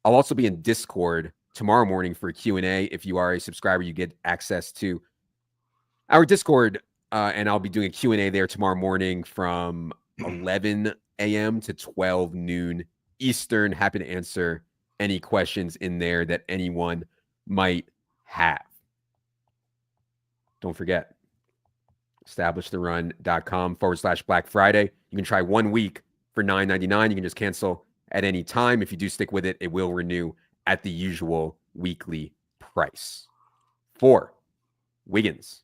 I'll also be in Discord tomorrow morning for a Q&A. If you are a subscriber, you get access to our Discord, and I'll be doing a Q&A there tomorrow morning from 11 a.m. to 12 noon Eastern. Happy to answer any questions in there that anyone might have. Don't forget, establishtherun.com/Black Friday. You can try 1 week for $9.99. You can just cancel at any time. If you do stick with it, it will renew at the usual weekly price. For Wiggins,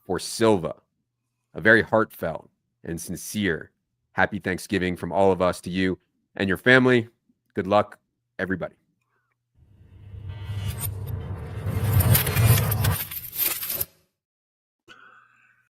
for Silva, a very heartfelt and sincere happy Thanksgiving from all of us to you and your family. Good luck, everybody.